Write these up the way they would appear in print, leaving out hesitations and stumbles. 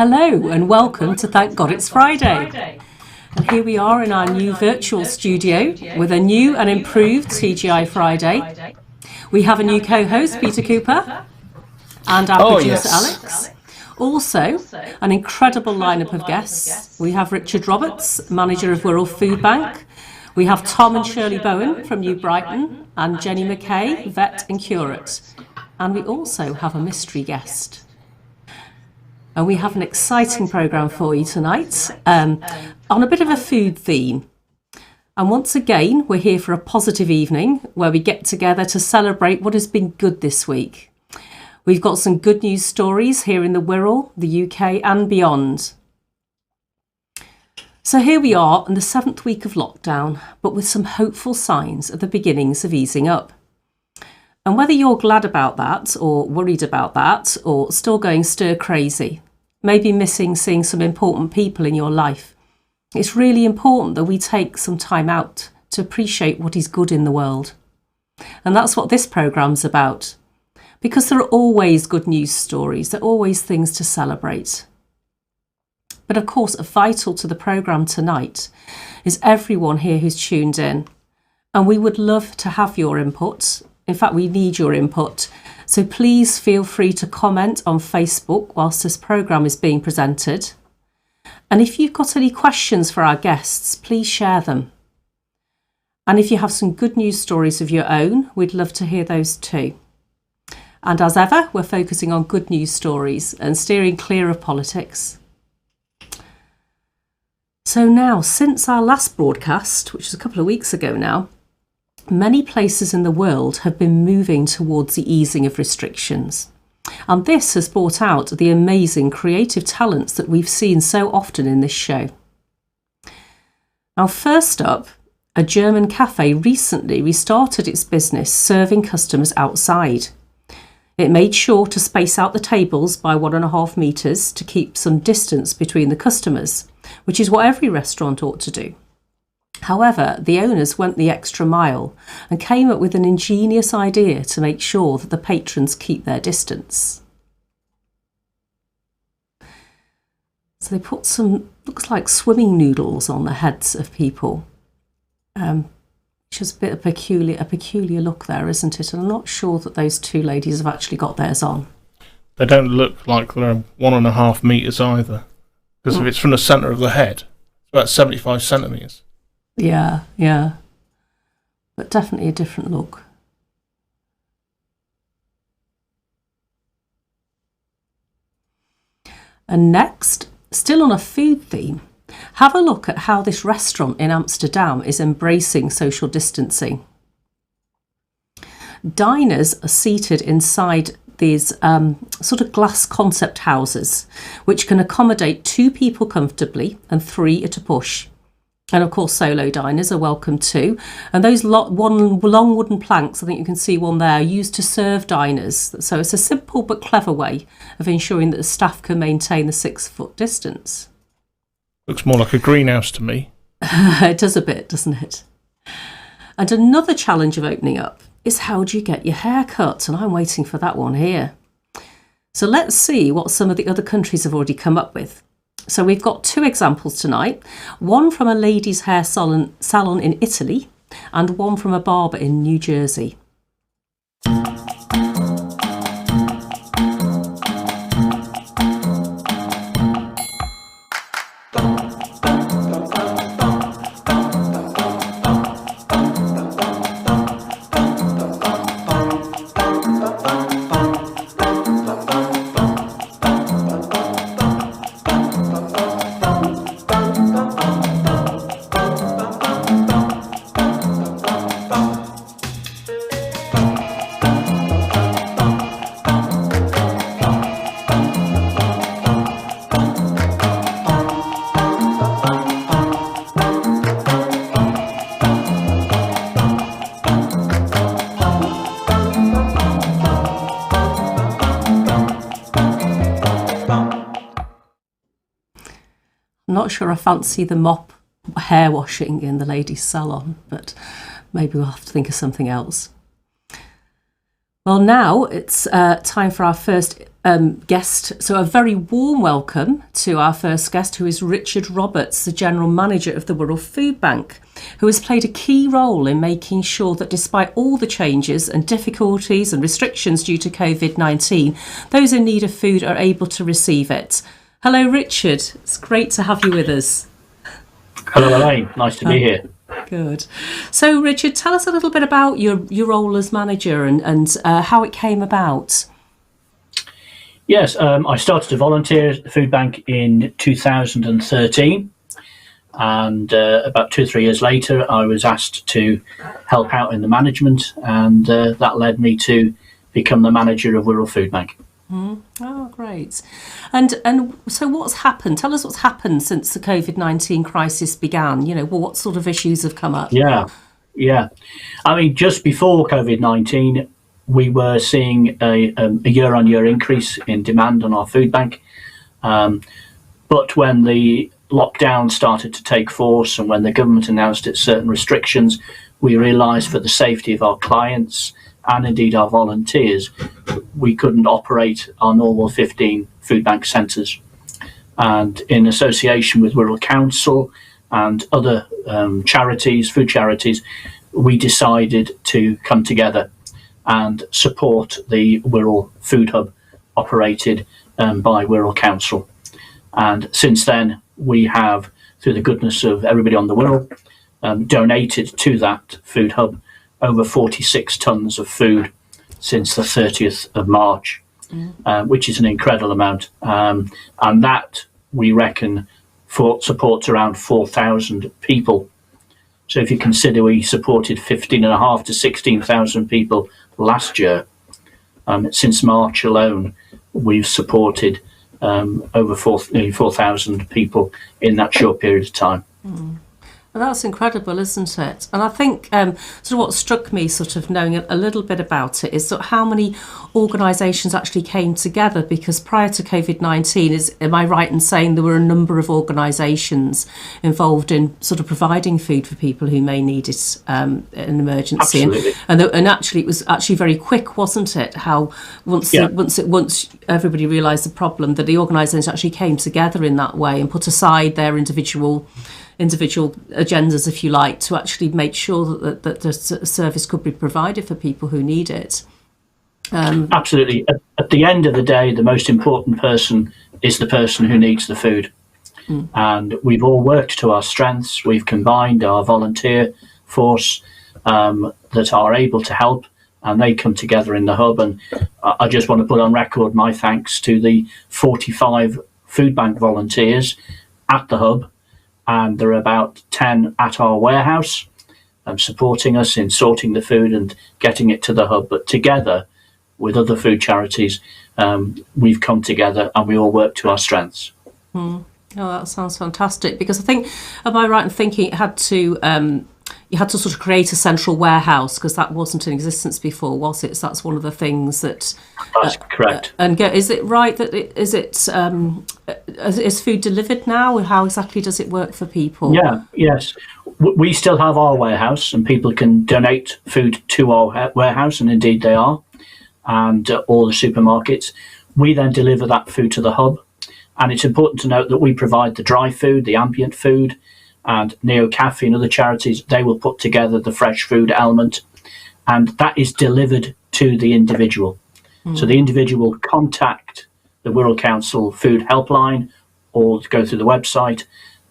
Hello and welcome to Thank God It's Friday. And here we are in our new virtual studio with a new and improved TGI Friday. We have a new co-host, Peter Cooper, and our producer, Alex. Also, an incredible lineup of guests. We have Richard Roberts, manager of Wirral Food Bank. We have Tom and Shirley Bowen from New Brighton and Jenny McKay, vet and curate. And we also have a mystery guest. And we have an exciting programme for you tonight on a bit of a food theme. And once again, we're here for a positive evening where we get together to celebrate what has been good this week. We've got some good news stories here in the Wirral, the UK and beyond. So here we are in the 7th week of lockdown, but with some hopeful signs of the beginnings of easing up. And whether you're glad about that or worried about that or still going stir crazy, maybe missing seeing some important people in your life, it's really important that we take some time out to appreciate what is good in the world. And that's what this programme's about. Because there are always good news stories, there are always things to celebrate. But of course, vital to the programme tonight is everyone here who's tuned in. And we would love to have your input. In fact, we need your input. So please feel free to comment on Facebook whilst this programme is being presented. And if you've got any questions for our guests, please share them. And if you have some good news stories of your own, we'd love to hear those too. And as ever, we're focusing on good news stories and steering clear of politics. So now, since our last broadcast, which was a couple of weeks ago now, many places in the world have been moving towards the easing of restrictions. And this has brought out the amazing creative talents that we've seen so often in this show. Now, first up, a German cafe recently restarted its business serving customers outside. It made sure to space out the tables by 1.5 metres to keep some distance between the customers, which is what every restaurant ought to do. However, the owners went the extra mile and came up with an ingenious idea to make sure that the patrons keep their distance. So they put some, looks like swimming noodles on the heads of people, which is a bit of a peculiar look there, isn't it? And I'm not sure that those two ladies have actually got theirs on. They don't look like they're 1.5 metres either, because if it's from the centre of the head, it's about 75 centimetres. Yeah. But definitely a different look. And next, still on a food theme, have a look at how this restaurant in Amsterdam is embracing social distancing. Diners are seated inside these sort of glass concept houses, which can accommodate 2 people comfortably and 3 at a push. And of course, solo diners are welcome too. And those long wooden planks, I think you can see one there, are used to serve diners. So it's a simple but clever way of ensuring that the staff can maintain the 6-foot distance. Looks more like a greenhouse to me. It does a bit, doesn't it? And another challenge of opening up is how do you get your hair cut? And I'm waiting for that one here. So let's see what some of the other countries have already come up with. So we've got 2 examples tonight, one from a ladies' hair salon in Italy and one from a barber in New Jersey. I'm not sure I fancy the mop hair washing in the ladies' salon, but maybe we'll have to think of something else. Well, now it's time for our first guest. So a very warm welcome to our first guest, who is Richard Roberts, the General Manager of the Wirral Food Bank, who has played a key role in making sure that despite all the changes and difficulties and restrictions due to COVID-19, those in need of food are able to receive it. Hello, Richard. It's great to have you with us. Hello, Elaine. Nice to be here. Good. So, Richard, tell us a little bit about your role as manager and how it came about. Yes, I started to volunteer at the food bank in 2013, and about 2 or 3 years later, I was asked to help out in the management, and that led me to become the manager of Wirral Food Bank. Oh, great. And so what's happened? Tell us what's happened since the COVID-19 crisis began. You know, what sort of issues have come up? Yeah. I mean, just before COVID-19, we were seeing a year-on-year increase in demand on our food bank. But when the lockdown started to take force and when the government announced its certain restrictions, we realised for the safety of our clients and indeed our volunteers, we couldn't operate our normal 15 food bank centres. And in association with Wirral Council and other charities, food charities, we decided to come together and support the Wirral Food Hub operated by Wirral Council. And since then, we have, through the goodness of everybody on the Wirral, donated to that food hub over 46 tonnes of food since the 30th of March, which is an incredible amount. And that, we reckon, supports around 4,000 people. So if you consider we supported 15,500 to 16,000 people last year, since March alone, we've supported over 4,000 people in that short period of time. Well, that's incredible, isn't it? And I think sort of what struck me, sort of knowing a little bit about it, is sort of how many organisations actually came together. Because prior to COVID-19, am I right in saying there were a number of organisations involved in sort of providing food for people who may need it in an emergency? Absolutely. And actually, it was actually very quick, wasn't it? How once everybody realised the problem, that the organisations actually came together in that way and put aside their individual agendas, if you like, to actually make sure that the service could be provided for people who need it. Absolutely. At the end of the day, the most important person is the person who needs the food. And we've all worked to our strengths. We've combined our volunteer force that are able to help, and they come together in the hub. And I just want to put on record my thanks to the 45 food bank volunteers at the hub, and there are about 10 at our warehouse supporting us in sorting the food and getting it to the hub. But together with other food charities, we've come together and we all work to our strengths. Oh, that sounds fantastic. Because I think, am I right in thinking it had to you had to sort of create a central warehouse, because that wasn't in existence before, was it? So that's one of the things that... That's correct. And is it right that is food delivered now? How exactly does it work for people? Yes. We still have our warehouse, and people can donate food to our warehouse, and indeed they are, and all the supermarkets. We then deliver that food to the hub, and it's important to note that we provide the dry food, the ambient food, and Neo Cafe and other charities, they will put together the fresh food element, and that is delivered to the individual. So the individual will contact the Wirral Council Food Helpline or go through the website,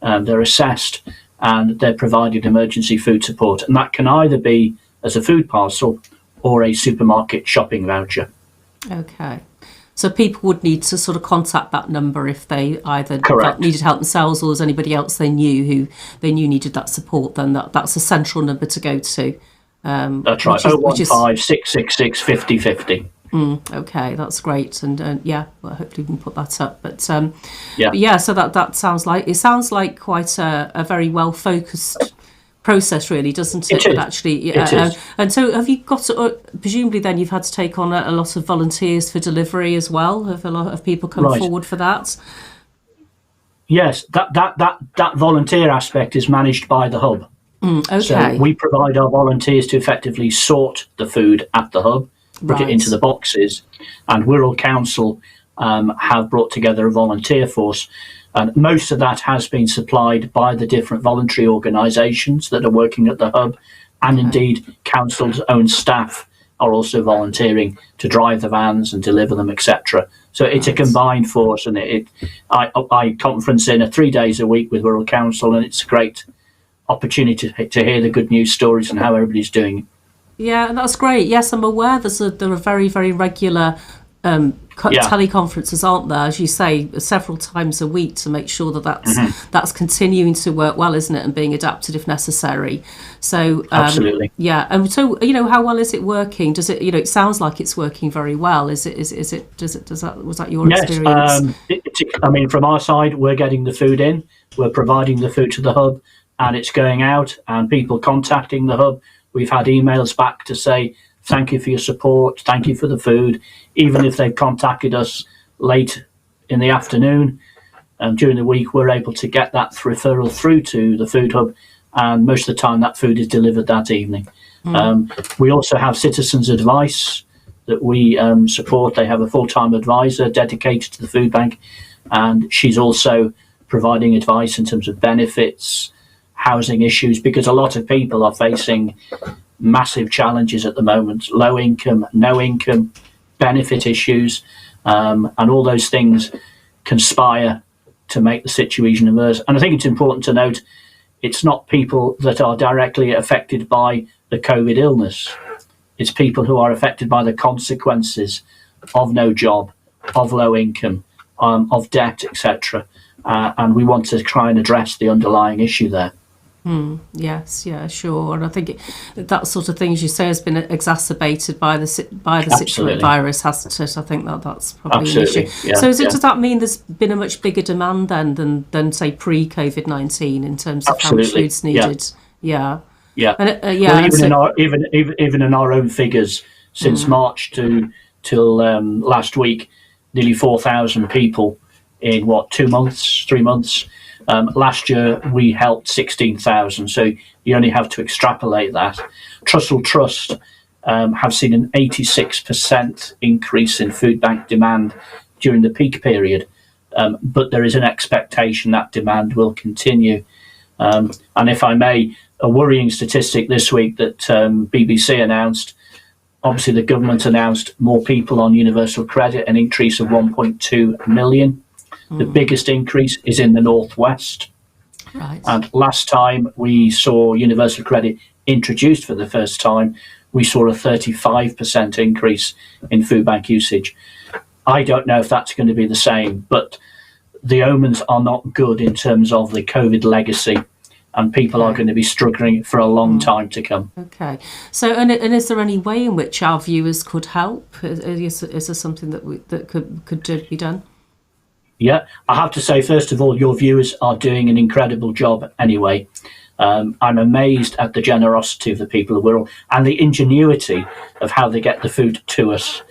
and they're assessed and they're provided emergency food support. And that can either be as a food parcel or a supermarket shopping voucher. Okay. So people would need to sort of contact that number if they either needed help themselves or there's anybody else they knew needed that support. Then that's a central number to go to. That's right. 015 666 50 50. Okay, that's great, and well, hopefully we can put that up. But so that sounds like quite a very well focused process, really, doesn't it? But actually, it is. And so, have you got presumably then you've had to take on a lot of volunteers for delivery as well? Have a lot of people come forward for that? Yes, that volunteer aspect is managed by the hub. Okay. So we provide our volunteers to effectively sort the food at the hub, put it into Right. the boxes. And Wirral Council have brought together a volunteer force. And most of that has been supplied by the different voluntary organisations that are working at the hub, and indeed council's own staff are also volunteering to drive the vans and deliver them, etc. So it's a combined force, and I conference in 3 days a week with Wirral Council, and it's a great opportunity to hear the good news stories and how everybody's doing. Yeah, that's great. Yes, I'm aware there are very, very regular teleconferences, aren't there, as you say, several times a week to make sure that that's continuing to work well, isn't it, and being adapted if necessary. So Absolutely. yeah, and so how well is it working? Does it it sounds like it's working very well. Was that your experience? I mean, from our side, we're getting the food in, we're providing the food to the hub, and it's going out, and people contacting the hub. We've had emails back to say, thank you for your support, thank you for the food, even if they've contacted us late in the afternoon. During the week, we're able to get that referral through to the food hub, and most of the time that food is delivered that evening. We also have Citizens Advice that we support. They have a full-time advisor dedicated to the food bank, and she's also providing advice in terms of benefits, housing issues, because a lot of people are facing massive challenges at the moment: low income, no income, benefit issues, and all those things conspire to make the situation worse. And I think it's important to note it's not people that are directly affected by the COVID illness. It's people who are affected by the consequences of no job, of low income, of debt, etc. And we want to try and address the underlying issue there. Yes, yeah, sure. And I think that sort of thing, as you say, has been exacerbated by the citrus virus, hasn't it? I think that's probably an issue. Yeah, so does that mean there's been a much bigger demand then than say pre-COVID-19 in terms of how much food's needed? Yeah. Yeah. And well, even in our own figures, since March till last week, nearly 4,000 people in 3 months. Last year we helped 16,000, so you only have to extrapolate that. Trussell Trust have seen an 86% increase in food bank demand during the peak period, but there is an expectation that demand will continue. And if I may, a worrying statistic this week that BBC announced, obviously the government announced more people on universal credit, an increase of 1.2 million. The biggest increase is in the Northwest. Right. And last time we saw universal credit introduced for the first time, we saw a 35% increase in food bank usage. I don't know if that's going to be the same, but the omens are not good in terms of the COVID legacy, and people are going to be struggling for a long time to come. Okay. So, and is there any way in which our viewers could help? Is there something that could be done? Yeah, I have to say, first of all, your viewers are doing an incredible job anyway. I'm amazed at the generosity of the people of Wirral and the ingenuity of how they get the food to us.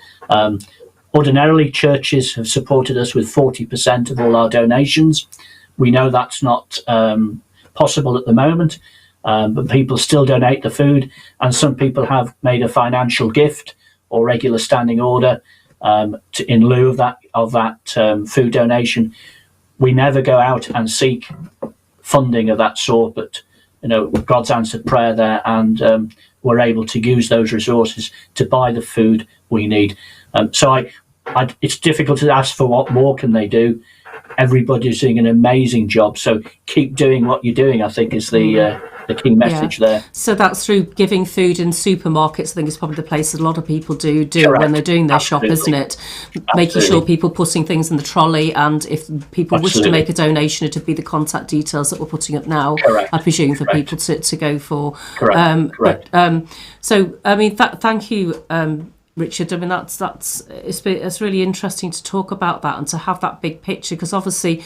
Ordinarily, churches have supported us with 40% of all our donations. We know that's not possible at the moment, but people still donate the food, and some people have made a financial gift or regular standing order in lieu of that food donation. We never go out and seek funding of that sort, but God's answered prayer there, and we're able to use those resources to buy the food we need. So it's difficult to ask for what more can they do. Everybody's doing an amazing job, so keep doing what you're doing, I think, is the key message there. So that's through giving food in supermarkets. I think is probably the place a lot of people do Correct. When they're doing their shop, isn't it? Making Absolutely. sure people putting things in the trolley, and if people wish to make a donation, it'd be the contact details that we're putting up now. Correct. I presume for Correct. people to go for. Correct. So I mean, thank you, Richard. I mean, it's really interesting to talk about that and to have that big picture, because obviously,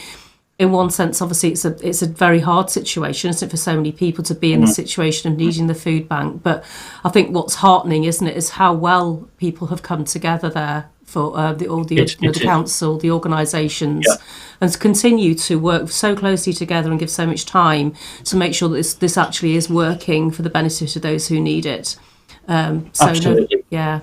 in one sense, obviously it's a very hard situation, isn't it, for so many people to be in the situation of needing the food bank. But I think what's heartening, isn't it, is how well people have come together there for the council, the organisations, and continue to work so closely together and give so much time to make sure that this actually is working for the benefit of those who need it. Absolutely. Yeah.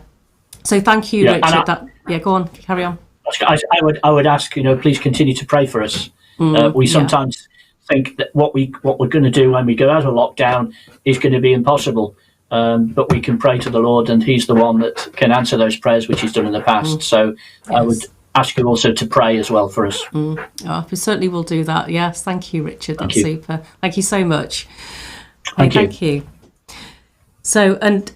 So thank you, Yeah, Richard. Go on, carry on. I would ask, please continue to pray for us. We sometimes think that what we're going to do when we go out of lockdown is going to be impossible, but we can pray to the Lord, and He's the one that can answer those prayers, which He's done in the past. So I would ask you also to pray as well for us. Oh, we certainly will do that. Yes, thank you, Richard. That's Thank you. super. Thank you so much. Thank you. So, and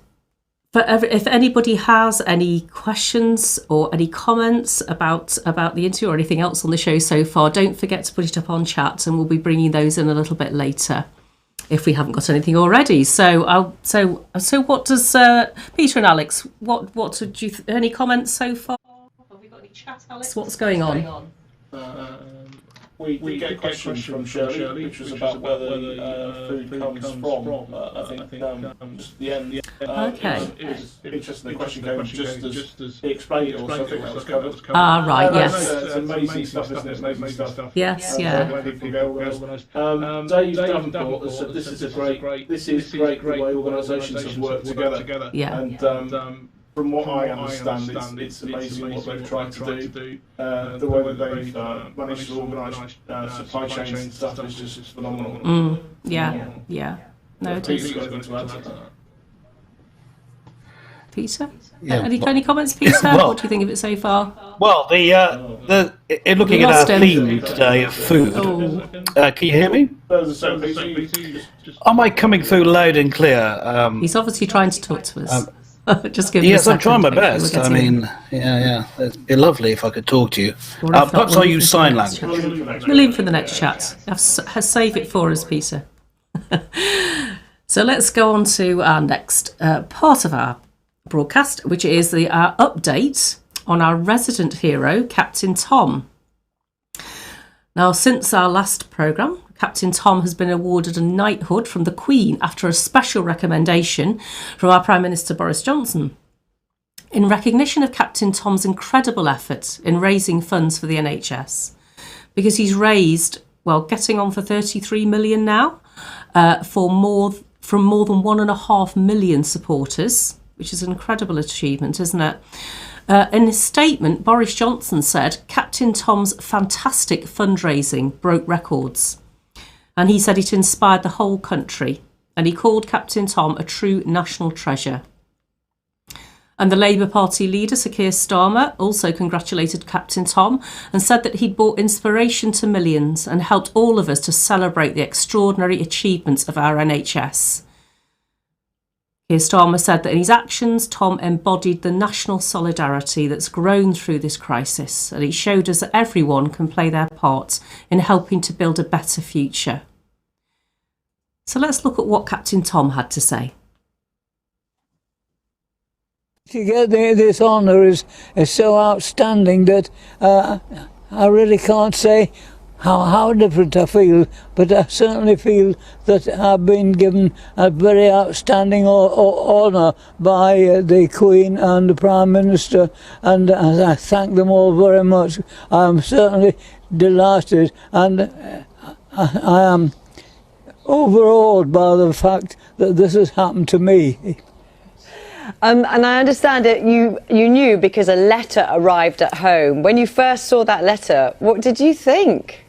if anybody has any questions or any comments about the interview or anything else on the show so far, don't forget to put it up on chat, and we'll be bringing those in a little bit later if we haven't got anything already. So what does Peter and Alex? What did you? Any comments so far? Have we got any chat, Alex? What's going on? We get a question from Shirley, which was about where the food comes from. I think just the end. Okay. It was interesting. The question came just as he explained it, also I think that was covered. Right. Yes. It's amazing stuff, isn't it? Amazing stuff. Yes. Yeah. Dave Davenport has said this is great the way organisations have worked together. Yeah. And from what I understand, it's amazing what they've tried to do. The way that they've managed to organise supply chains and stuff is just phenomenal. Yeah. No, it is. Peter's got anything to add to that? Peter? Yeah, Any comments, Peter? well- What do you think of it so far? Well, in looking at lost our him. theme today of food, can you hear me? There's a certain Peter. Am I coming through loud and clear? He's obviously trying to talk to us. Just give Yes, him a I'm trying my second. Hopefully best. we'll I get him. mean, yeah, it'd be lovely if I could talk to you. Or if not, Perhaps we'll I'll leave use him for the sign next language. chat. We'll leave him for the next chat. Save it for us, Peter. So let's go on to our next part of our broadcast, which is our update on our resident hero, Captain Tom. Now, since our last programme, Captain Tom has been awarded a knighthood from the Queen after a special recommendation from our Prime Minister Boris Johnson. In recognition of Captain Tom's incredible effort in raising funds for the NHS, because he's raised, getting on for 33 million now, from more than 1.5 million supporters, which is an incredible achievement, isn't it? In his statement, Boris Johnson said Captain Tom's fantastic fundraising broke records. And he said it inspired the whole country. And he called Captain Tom a true national treasure. And the Labour Party leader, Sir Keir Starmer, also congratulated Captain Tom and said that he'd brought inspiration to millions and helped all of us to celebrate the extraordinary achievements of our NHS. Keir Starmer said that in his actions, Tom embodied the national solidarity that's grown through this crisis, and he showed us that everyone can play their part in helping to build a better future. So let's look at what Captain Tom had to say. To get this honour is so outstanding that I really can't say how different I feel, but I certainly feel that I've been given a very outstanding honour by the Queen and the Prime Minister, and I thank them all very much. I'm certainly delighted, and I am overawed by the fact that this has happened to me. And I understand that you knew because a letter arrived at home. When you first saw that letter, what did you think?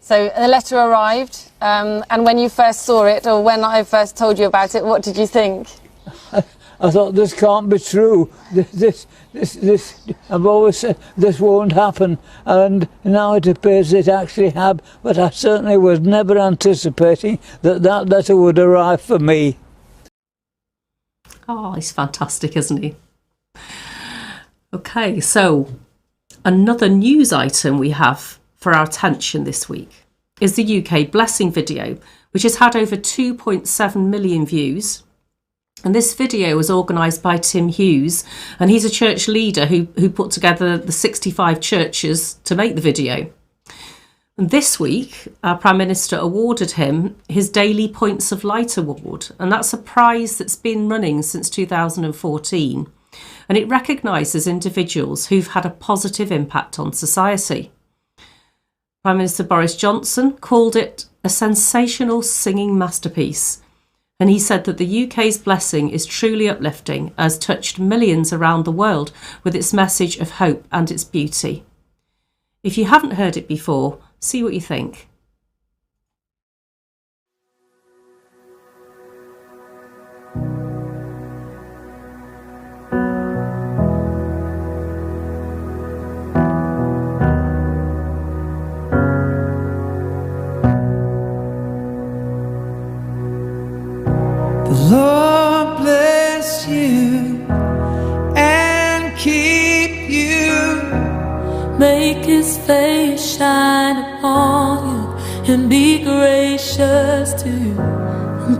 So the letter arrived, and when you first saw it, or when I first told you about it, what did you think? I thought, this can't be true. This I've always said this won't happen, and now it appears it actually have. But I certainly was never anticipating that letter would arrive for me. Oh, he's fantastic, isn't he? Okay, so another news item we have for our attention this week is the UK blessing video, which has had over 2.7 million views. And this video was organised by Tim Hughes, and he's a church leader who put together the 65 churches to make the video. And this week, our Prime Minister awarded him his Daily Points of Light Award, and that's a prize that's been running since 2014. And it recognises individuals who've had a positive impact on society. Prime Minister Boris Johnson called it a sensational singing masterpiece And he said that the UK's blessing is truly uplifting, as touched millions around the world with its message of hope and its beauty. If you haven't heard it before, see what you think. Lord bless you and keep you. Make his face shine upon you and be gracious to you.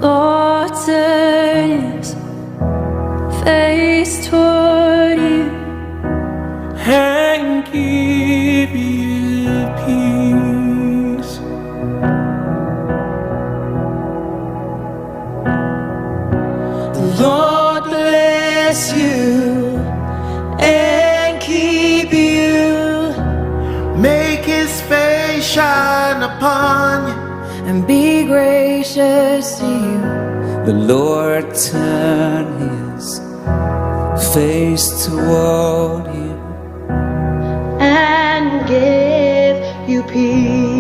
Lord turn his face toward you and give you peace. The Lord bless you and keep you. Make his face shine upon you and be gracious to you. The Lord turn his face toward you and give you peace.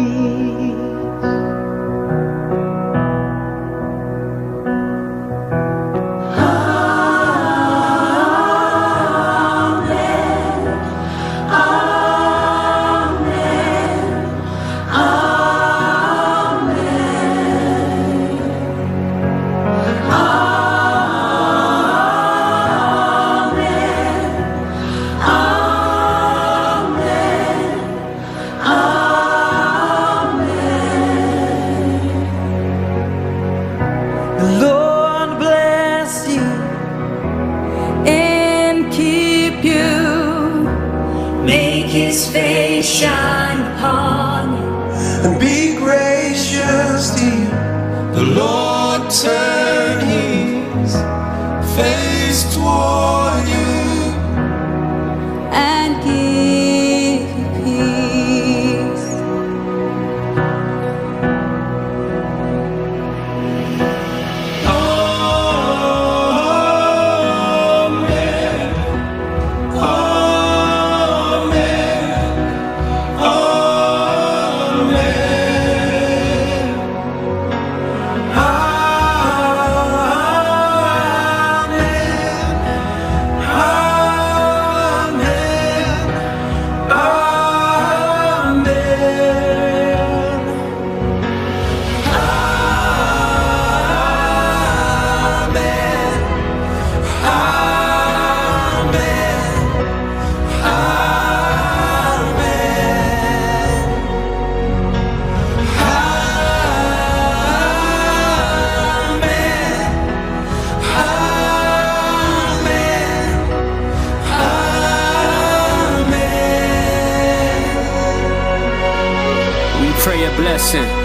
Shine upon you and be gracious to you. The Lord turn his face toward you and give you peace.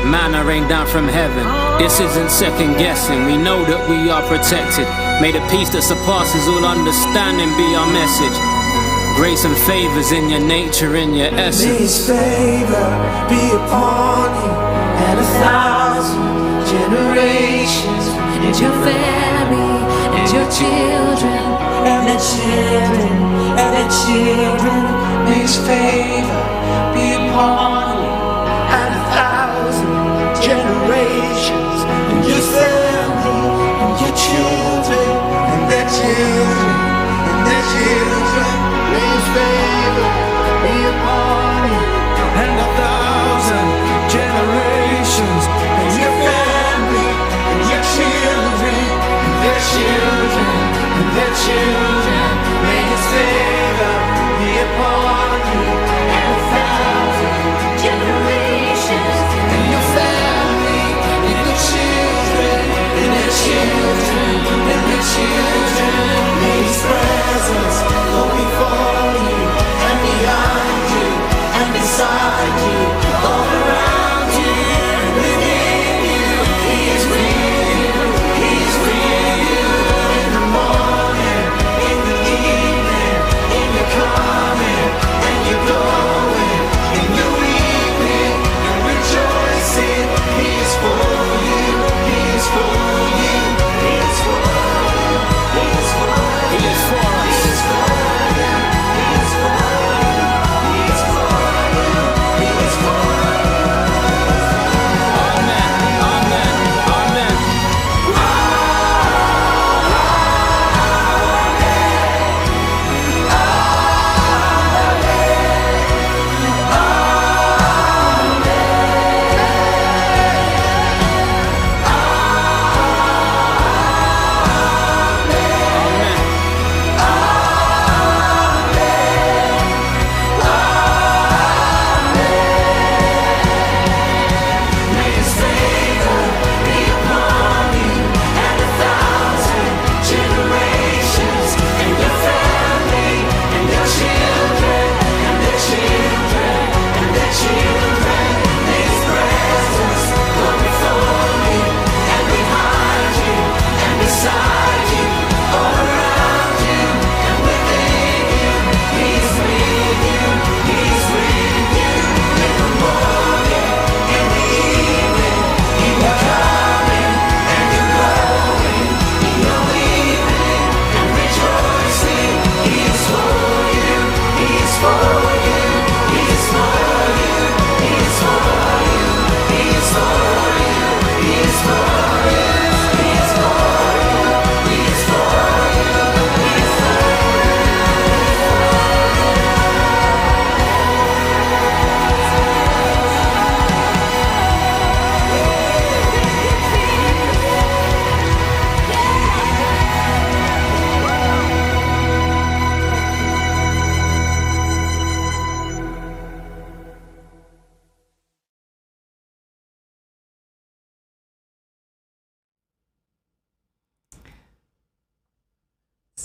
Manna rain down from heaven. This isn't second guessing. We know that we are protected. May the peace that surpasses all understanding be our message. Grace and favors in your nature, in your essence. May his favor be upon you and 1,000 generations, and your family, and your children, and their children, and their children. May his favor be upon you and 1,000 generations, and your family, and your children, and their children, and their children. May his favor be upon you and 1,000 generations, and your family, and your children, and their children, and their children. May his favor be upon you and 1,000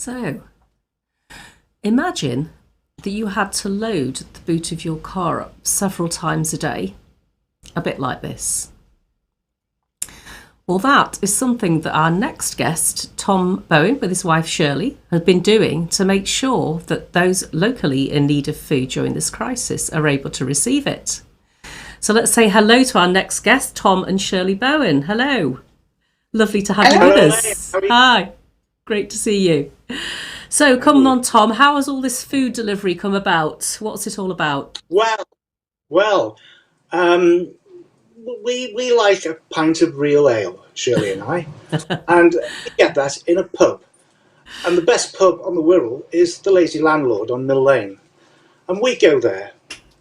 So, imagine that you had to load the boot of your car up several times a day, a bit like this. Well, that is something that our next guest, Tom Bowen, with his wife Shirley, have been doing to make sure that those locally in need of food during this crisis are able to receive it. So let's say hello to our next guest, Tom and Shirley Bowen. Hello. Lovely to have you with us. Hi. Great to see you. So come on, Tom, how has all this food delivery come about? What's it all about? Well, we like a pint of real ale, Shirley and I, and we get that in a pub. And the best pub on the Wirral is the Lazy Landlord on Mill Lane. And we go there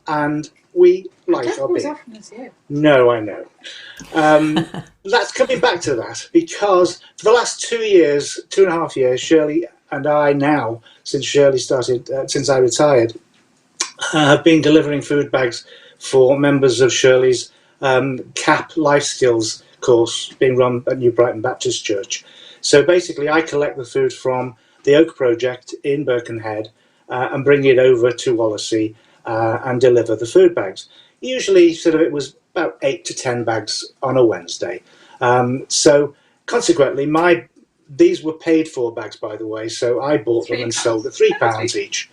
and we like our beer. No, I know. That's coming back to that because for the last 2 years, 2.5 years, Shirley and I now, since Shirley started, since I retired, have been delivering food bags for members of Shirley's CAP Life Skills course being run at New Brighton Baptist Church. So basically I collect the food from the Oak Project in Birkenhead and bring it over to Wallasey and deliver the food bags. Usually it was about 8 to 10 bags on a Wednesday. So consequently these were paid for bags, by the way, so I bought them and sold at £3 each,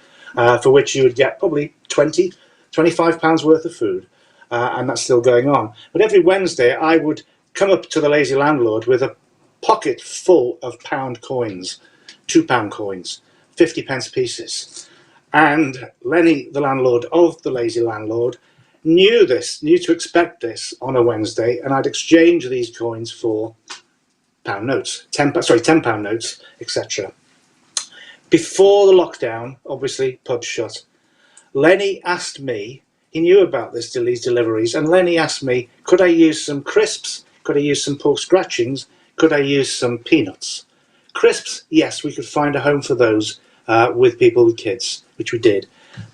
for which you would get probably £25 worth of food. And that's still going on. But every Wednesday I would come up to the Lazy Landlord with a pocket full of pound coins, £2 coins, 50p pieces. And Lenny, the landlord of the Lazy Landlord, knew to expect this on a Wednesday, and I'd exchange these coins for £10 notes, etc. Before the lockdown, obviously pubs shut. Lenny asked me, he knew about these deliveries, and Lenny asked me, could I use some crisps? Could I use some pork scratchings? Could I use some peanuts? Crisps, yes, we could find a home for those with people with kids, which we did.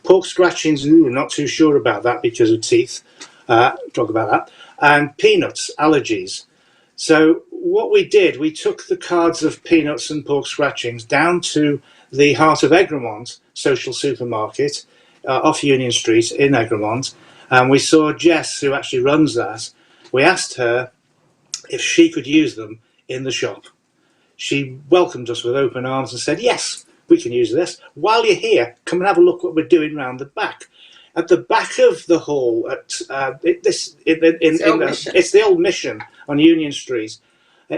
Pork scratchings, not too sure about that because of teeth. Talk about that. And peanuts, allergies. So what we did, we took the cards of peanuts and pork scratchings down to the Heart of Egremont social supermarket off Union Street in Egremont, and we saw Jess, who actually runs that. We asked her if she could use them in the shop. She welcomed us with open arms and said, yes, we can use this. While you're here, come and have a look what we're doing round the back. At the back of the hall, it's the old Mission on Union Street.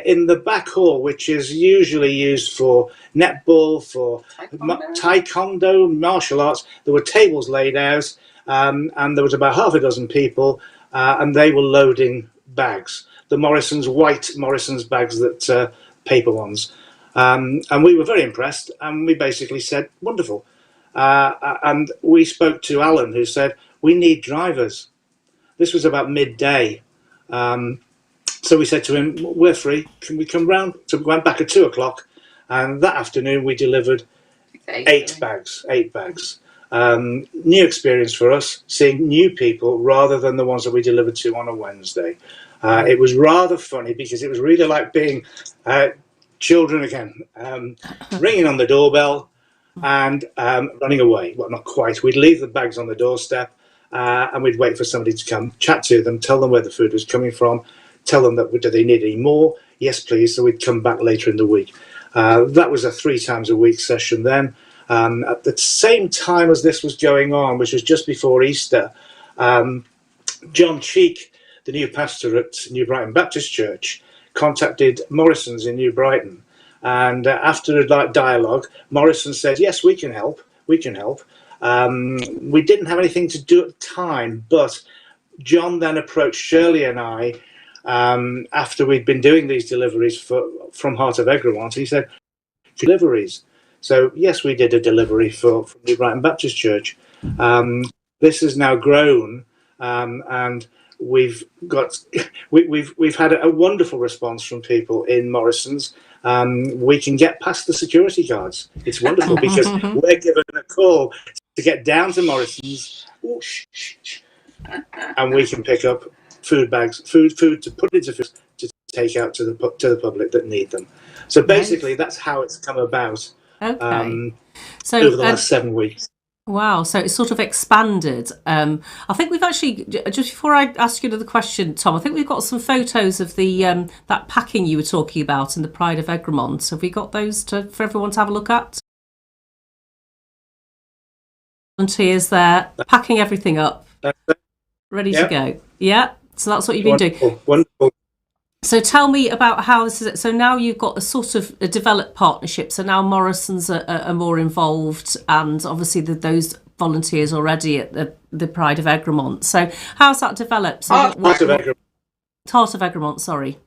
In the back hall, which is usually used for netball, for taekwondo, martial arts, there were tables laid out, and there was about half a dozen people, and they were loading bags. The white Morrison's bags, that paper ones. And we were very impressed, and we basically said, wonderful. And we spoke to Alan, who said, we need drivers. This was about midday. So we said to him, we're free, can we come round? So we went back at 2 o'clock, and that afternoon we delivered 8 bags. New experience for us, seeing new people rather than the ones that we delivered to on a Wednesday. It was rather funny because it was really like being children again, ringing on the doorbell and running away. Well, not quite. We'd leave the bags on the doorstep and we'd wait for somebody to come, chat to them, tell them where the food was coming from, tell them that do they need any more? Yes, please. So we'd come back later in the week. That was a 3 times a week session then. At the same time as this was going on, which was just before Easter, John Cheek, the new pastor at New Brighton Baptist Church, contacted Morrison's in New Brighton. And after a dialogue, Morrison said, yes, we can help. We can help. We didn't have anything to do at the time, but John then approached Shirley and I after we'd been doing these deliveries from Heart of Egremont. He said, deliveries. So, yes, we did a delivery for New Brighton Baptist Church. This has now grown, and we've had a wonderful response from people in Morrison's. We can get past the security guards. It's wonderful because we're given a call to get down to Morrison's, and we can pick up food bags, food to put into food to take out to the public that need them. So basically, that's how it's come about. Okay. So over the last 7 weeks. wow, so it's sort of expanded. I think we've actually, just before I ask you another question, Tom, I think we've got some photos of the that packing you were talking about in the Pride of Egremont. Have we got those for everyone to have a look at? Volunteers there, packing everything up, ready to go. Yeah, so that's what you've been doing. Wonderful. So tell me about how this is. So now you've got a sort of a developed partnership. So now Morrison's are more involved, and obviously those volunteers already at the Pride of Egremont. So how's that developed? So Heart of Egremont. Heart of Egremont, sorry.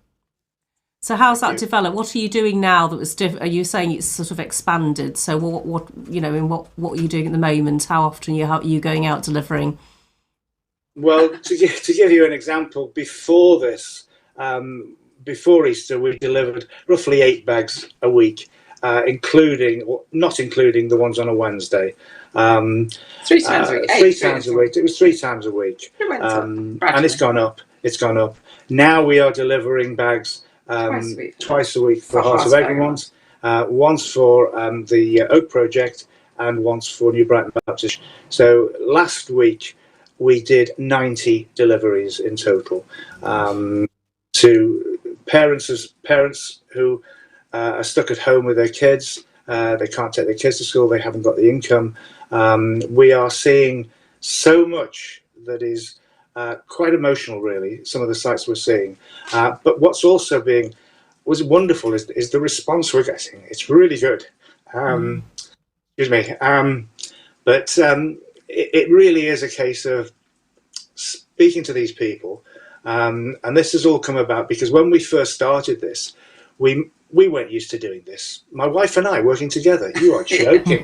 So how's that developed? What are you doing now that was different? Are you saying it's sort of expanded? So what you know, in what are you doing at the moment? How often are you going out delivering? Well, to give you an example, before this, before Easter, we delivered roughly 8 bags a week, not including the ones on a Wednesday. 3 times a week. 3 times a week. It was 3 times a week. And it's gone up. It's gone up. Now we are delivering bags twice a week for Heart of Egremont, once for the Oak Project, and once for New Brighton Baptist. So last week we did 90 deliveries in total to parents who are stuck at home with their kids. They can't take their kids to school. They haven't got the income. We are seeing so much that is quite emotional, really, some of the sites we're seeing. But what's also was wonderful is the response we're getting. It's really good. Excuse me. But it really is a case of speaking to these people. And this has all come about because when we first started this, we weren't used to doing this. My wife and I working together. You are joking.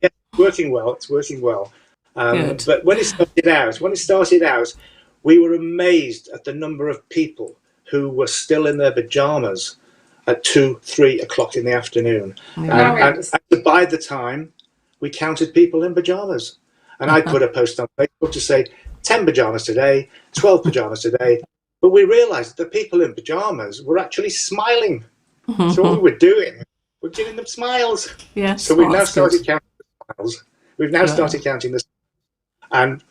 Yeah, working well. It's working well. But when it started out, we were amazed at the number of people who were still in their pajamas at 2-3 o'clock in the afternoon. And by the time we counted people in pajamas, and I put a post on Facebook to say 10 pajamas today, 12 pajamas today. But we realised that the people in pajamas were actually smiling. So what we were doing, we're giving them smiles. Yes. So we've now started counting the smiles. We've now started counting the and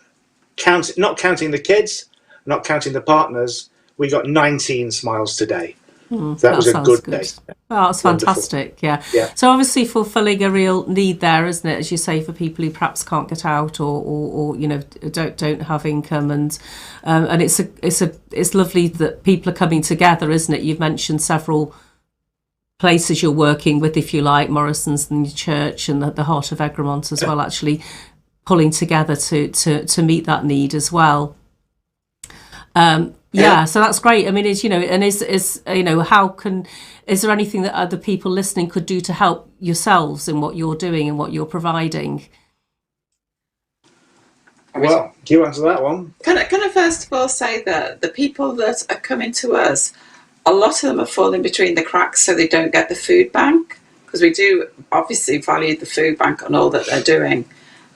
not counting the kids, not counting the partners. We got 19 smiles today. That was a good day. Oh, that's fantastic. Yeah. So obviously fulfilling a real need there, isn't it? As you say, for people who perhaps can't get out or you know don't have income, and it's lovely that people are coming together, isn't it? You've mentioned several places you're working with, if you like, Morrison's and your church and the Heart of Egremont as well, actually pulling together to meet that need as well. Yeah, so that's great. I mean, is there anything that other people listening could do to help yourselves in what you're doing and what you're providing? Well, do you answer that one? Can I first of all say that the people that are coming to us, a lot of them are falling between the cracks, so they don't get the food bank, because we do obviously value the food bank and all that they're doing.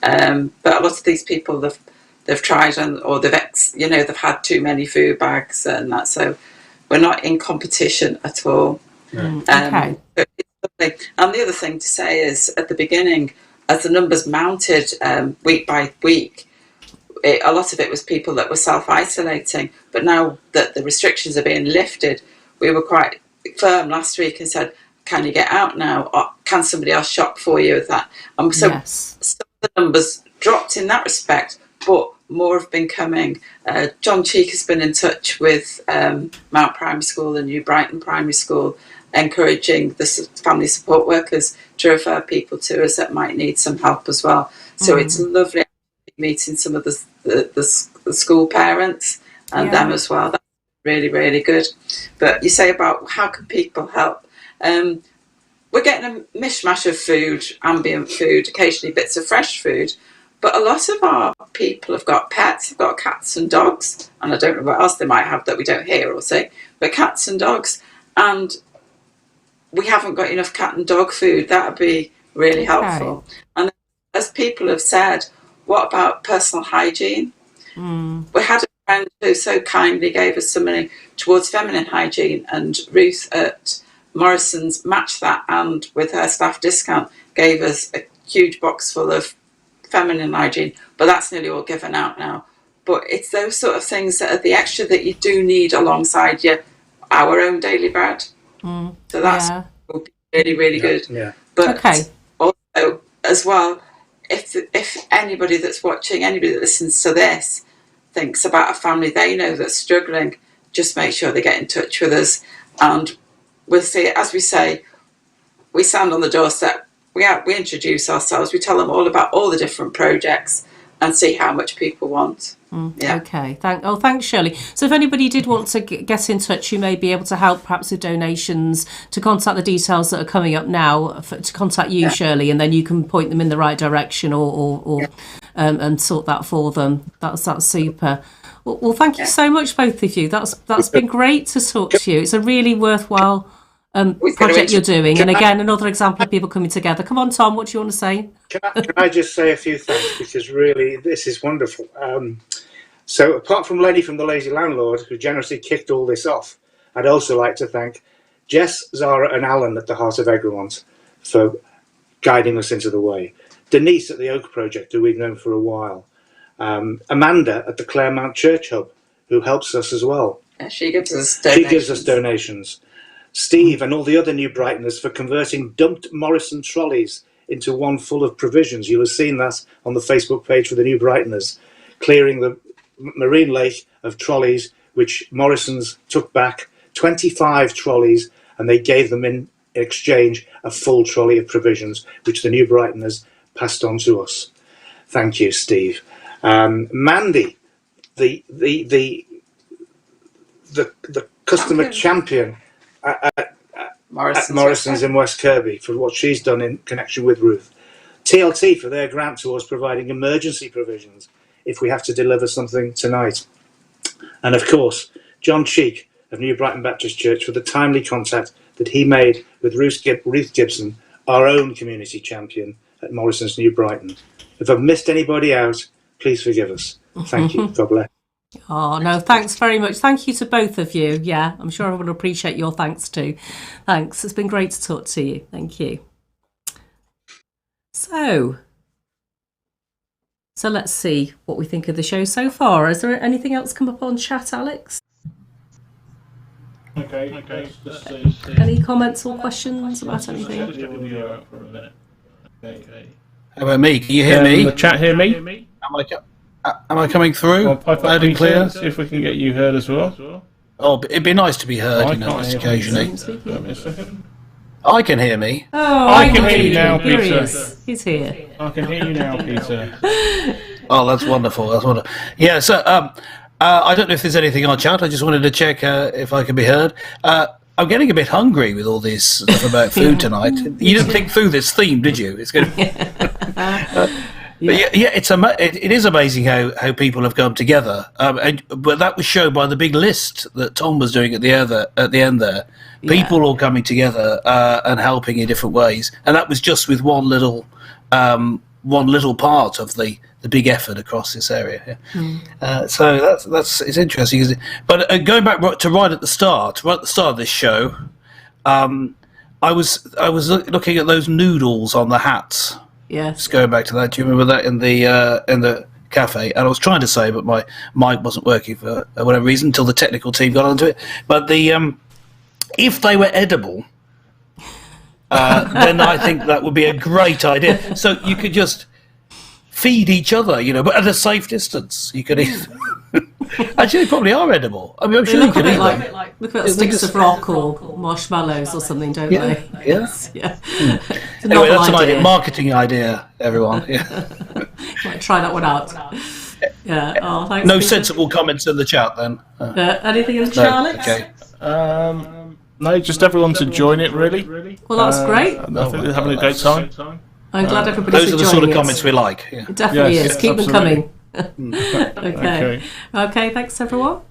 But a lot of these people, they've tried or they've had too many food bags and that, so we're not in competition at all. Okay. And the other thing to say is, at the beginning, as the numbers mounted week by week, a lot of it was people that were self-isolating, but now that the restrictions are being lifted, we were quite firm last week and said, can you get out now, or can somebody else shop for you with that? So some of the numbers dropped in that respect, but more have been coming. John Cheek has been in touch with Mount Primary School and New Brighton Primary School, encouraging the family support workers to refer people to us that might need some help as well. So it's lovely meeting some of the school parents and them as well. That's really, really good. But you say about how can people help? We're getting a mishmash of food, ambient food, occasionally bits of fresh food. But a lot of our people have got pets, have got cats and dogs, and I don't know what else they might have that we don't hear or see, but cats and dogs. And we haven't got enough cat and dog food. That would be really helpful. And as people have said, what about personal hygiene? We had a friend who so kindly gave us some money towards feminine hygiene, and Ruth at Morrison's matched that, and with her staff discount gave us a huge box full of feminine hygiene, but that's nearly all given out now. But it's those sort of things that are the extra that you do need alongside our own daily bread. So that's will be really, really good. Yeah. But also, as well, if anybody that's watching, anybody that listens to this, thinks about a family they know that's struggling, just make sure they get in touch with us, and we'll see. As we say, we stand on the doorstep. We introduce ourselves. We tell them all about all the different projects and see how much people want. Okay. Thanks, Shirley. So if anybody did want to get in touch, you may be able to help perhaps with donations, to contact the details that are coming up now, to contact you, Shirley, and then you can point them in the right direction or and sort that for them. That's super. Well, thank you so much, both of you. That's been great to talk to you. It's a really worthwhile project you're doing, and again, another example of people coming together. Come on, Tom, what do you want to say? Can I just say a few things, because really this is wonderful. So apart from Lenny from The Lazy Landlord, who generously kicked all this off, I'd also like to thank Jess, Zara and Alan at the Heart of Egremont for guiding us into the way. Denise at the Oak Project, who we've known for a while. Amanda at the Claremont Church Hub, who helps us as well. She gives us donations. Steve and all the other New Brightoners for converting dumped Morrison trolleys into one full of provisions. You'll have seen that on the Facebook page for the New Brightoners, clearing the Marine Lake of trolleys, which Morrison's took back 25 trolleys, and they gave them in exchange a full trolley of provisions, which the New Brightoners passed on to us. Thank you, Steve. Mandy, the customer champion at Morrison's in West Kirby, for what she's done in connection with Ruth. TLT for their grant towards providing emergency provisions if we have to deliver something tonight. And of course, John Cheek of New Brighton Baptist Church for the timely contact that he made with Ruth Gibson, our own community champion at Morrison's New Brighton. If I've missed anybody out, please forgive us. Thank you. God bless. Oh, no, thanks very much. Thank you to both of you. Yeah, I'm sure everyone will appreciate your thanks too. Thanks. It's been great to talk to you. Thank you. So let's see what we think of the show so far. Is there anything else come up on chat, Alex? Okay. Any comments or questions about anything? How about me? Can you hear me? The chat hear me? Am I coming through? Loud and clear? See if we can get you heard as well. Oh, it'd be nice to be heard, just occasionally. I can hear me. Oh, I can hear you now, Peter. He's here. I can hear you now, Peter. Oh, that's wonderful. That's wonderful. Yeah, so I don't know if there's anything on chat. I just wanted to check if I can be heard. I'm getting a bit hungry with all this stuff about food tonight. You didn't think through this theme, did you? It's going to... But it is amazing how people have come together. But that was shown by the big list that Tom was doing at the end there. People all coming together and helping in different ways, and that was just with one little part of the big effort across this area. So it's interesting. But going back to right at the start of this show, I was looking at those noodles on the hats. Yes. Just going back to that, do you remember that in the cafe? And I was trying to say, but my mic wasn't working for whatever reason until the technical team got onto it. But if they were edible, then I think that would be a great idea. So you could just feed each other, but at a safe distance. You could eat. Actually, they probably are edible. I mean, I'm sure you could eat them. Look at sticks of rock or marshmallows or something, don't they? Yeah. Anyway, that's an idea. Marketing idea, everyone. Yeah. Might try that one out. Yeah. Oh, thanks. No sensible comments in the chat then. Anything in the chat, Alex? Okay. No, just everyone to join it, really. Well, that's great. I think they're having a great time. I'm glad everybody's Those are the sort of comments we like. Yeah. It definitely is. Keep them coming. Okay. Okay, thanks everyone.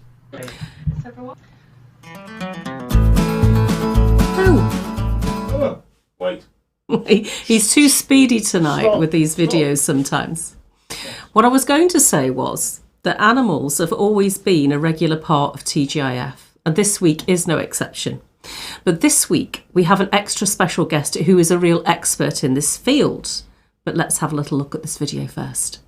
Oh, wait. He's too speedy tonight with these videos sometimes. What I was going to say was that animals have always been a regular part of TGIF, and this week is no exception. But this week we have an extra special guest who is a real expert in this field. But let's have a little look at this video first.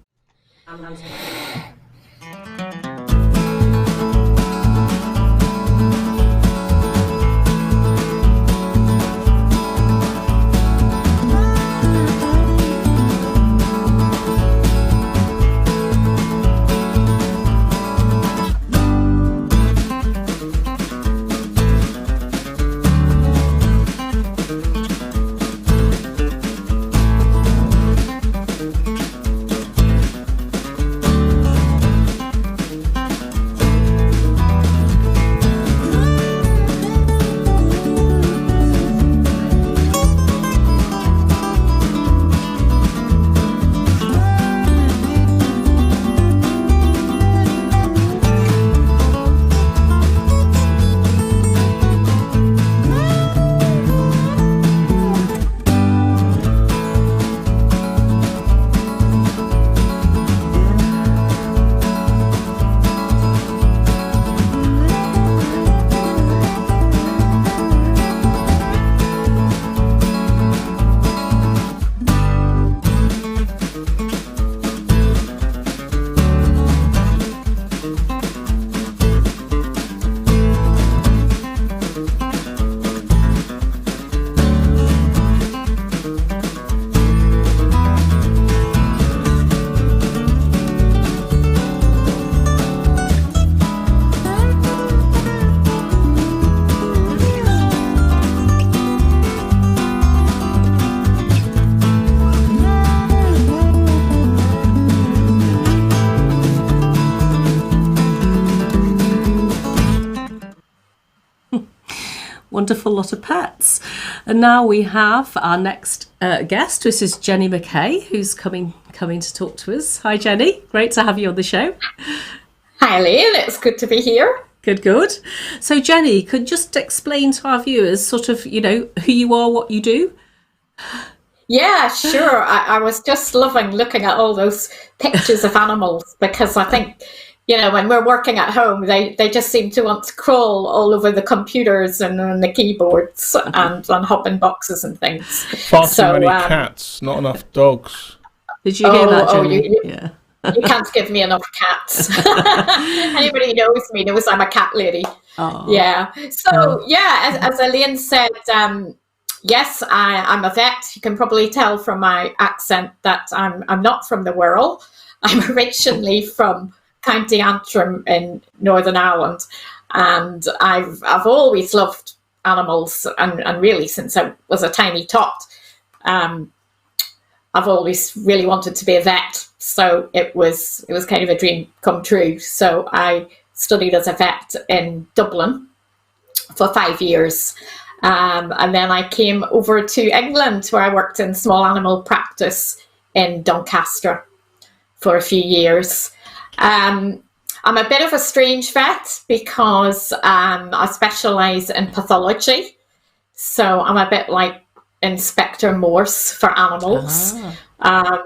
Wonderful lot of pets. And now we have our next guest. This is Jenny McKay, who's coming to talk to us. Hi, Jenny. Great to have you on the show. Hi, Elaine. It's good to be here. Good. So, Jenny, could you just explain to our viewers sort of, you know, who you are, what you do? Yeah, sure. I was just loving looking at all those pictures of animals because I think, you know, when we're working at home, they just seem to want to crawl all over the computers and on the keyboards and on hopping boxes and things. Far too many cats, not enough dogs. Did you hear that, Jenny? Yeah. You can't give me enough cats. Anybody who knows me knows I'm a cat lady. Oh. Yeah. So, yeah, as Elaine said, yes, I'm a vet. You can probably tell from my accent that I'm not from the Wirral. I'm originally from County Antrim in Northern Ireland, and I've always loved animals, and really since I was a tiny tot, I've always really wanted to be a vet. So it was kind of a dream come true. So I studied as a vet in Dublin for 5 years, and then I came over to England where I worked in small animal practice in Doncaster for a few years. I'm a bit of a strange vet because I specialise in pathology. So I'm a bit like Inspector Morse for animals. Yeah,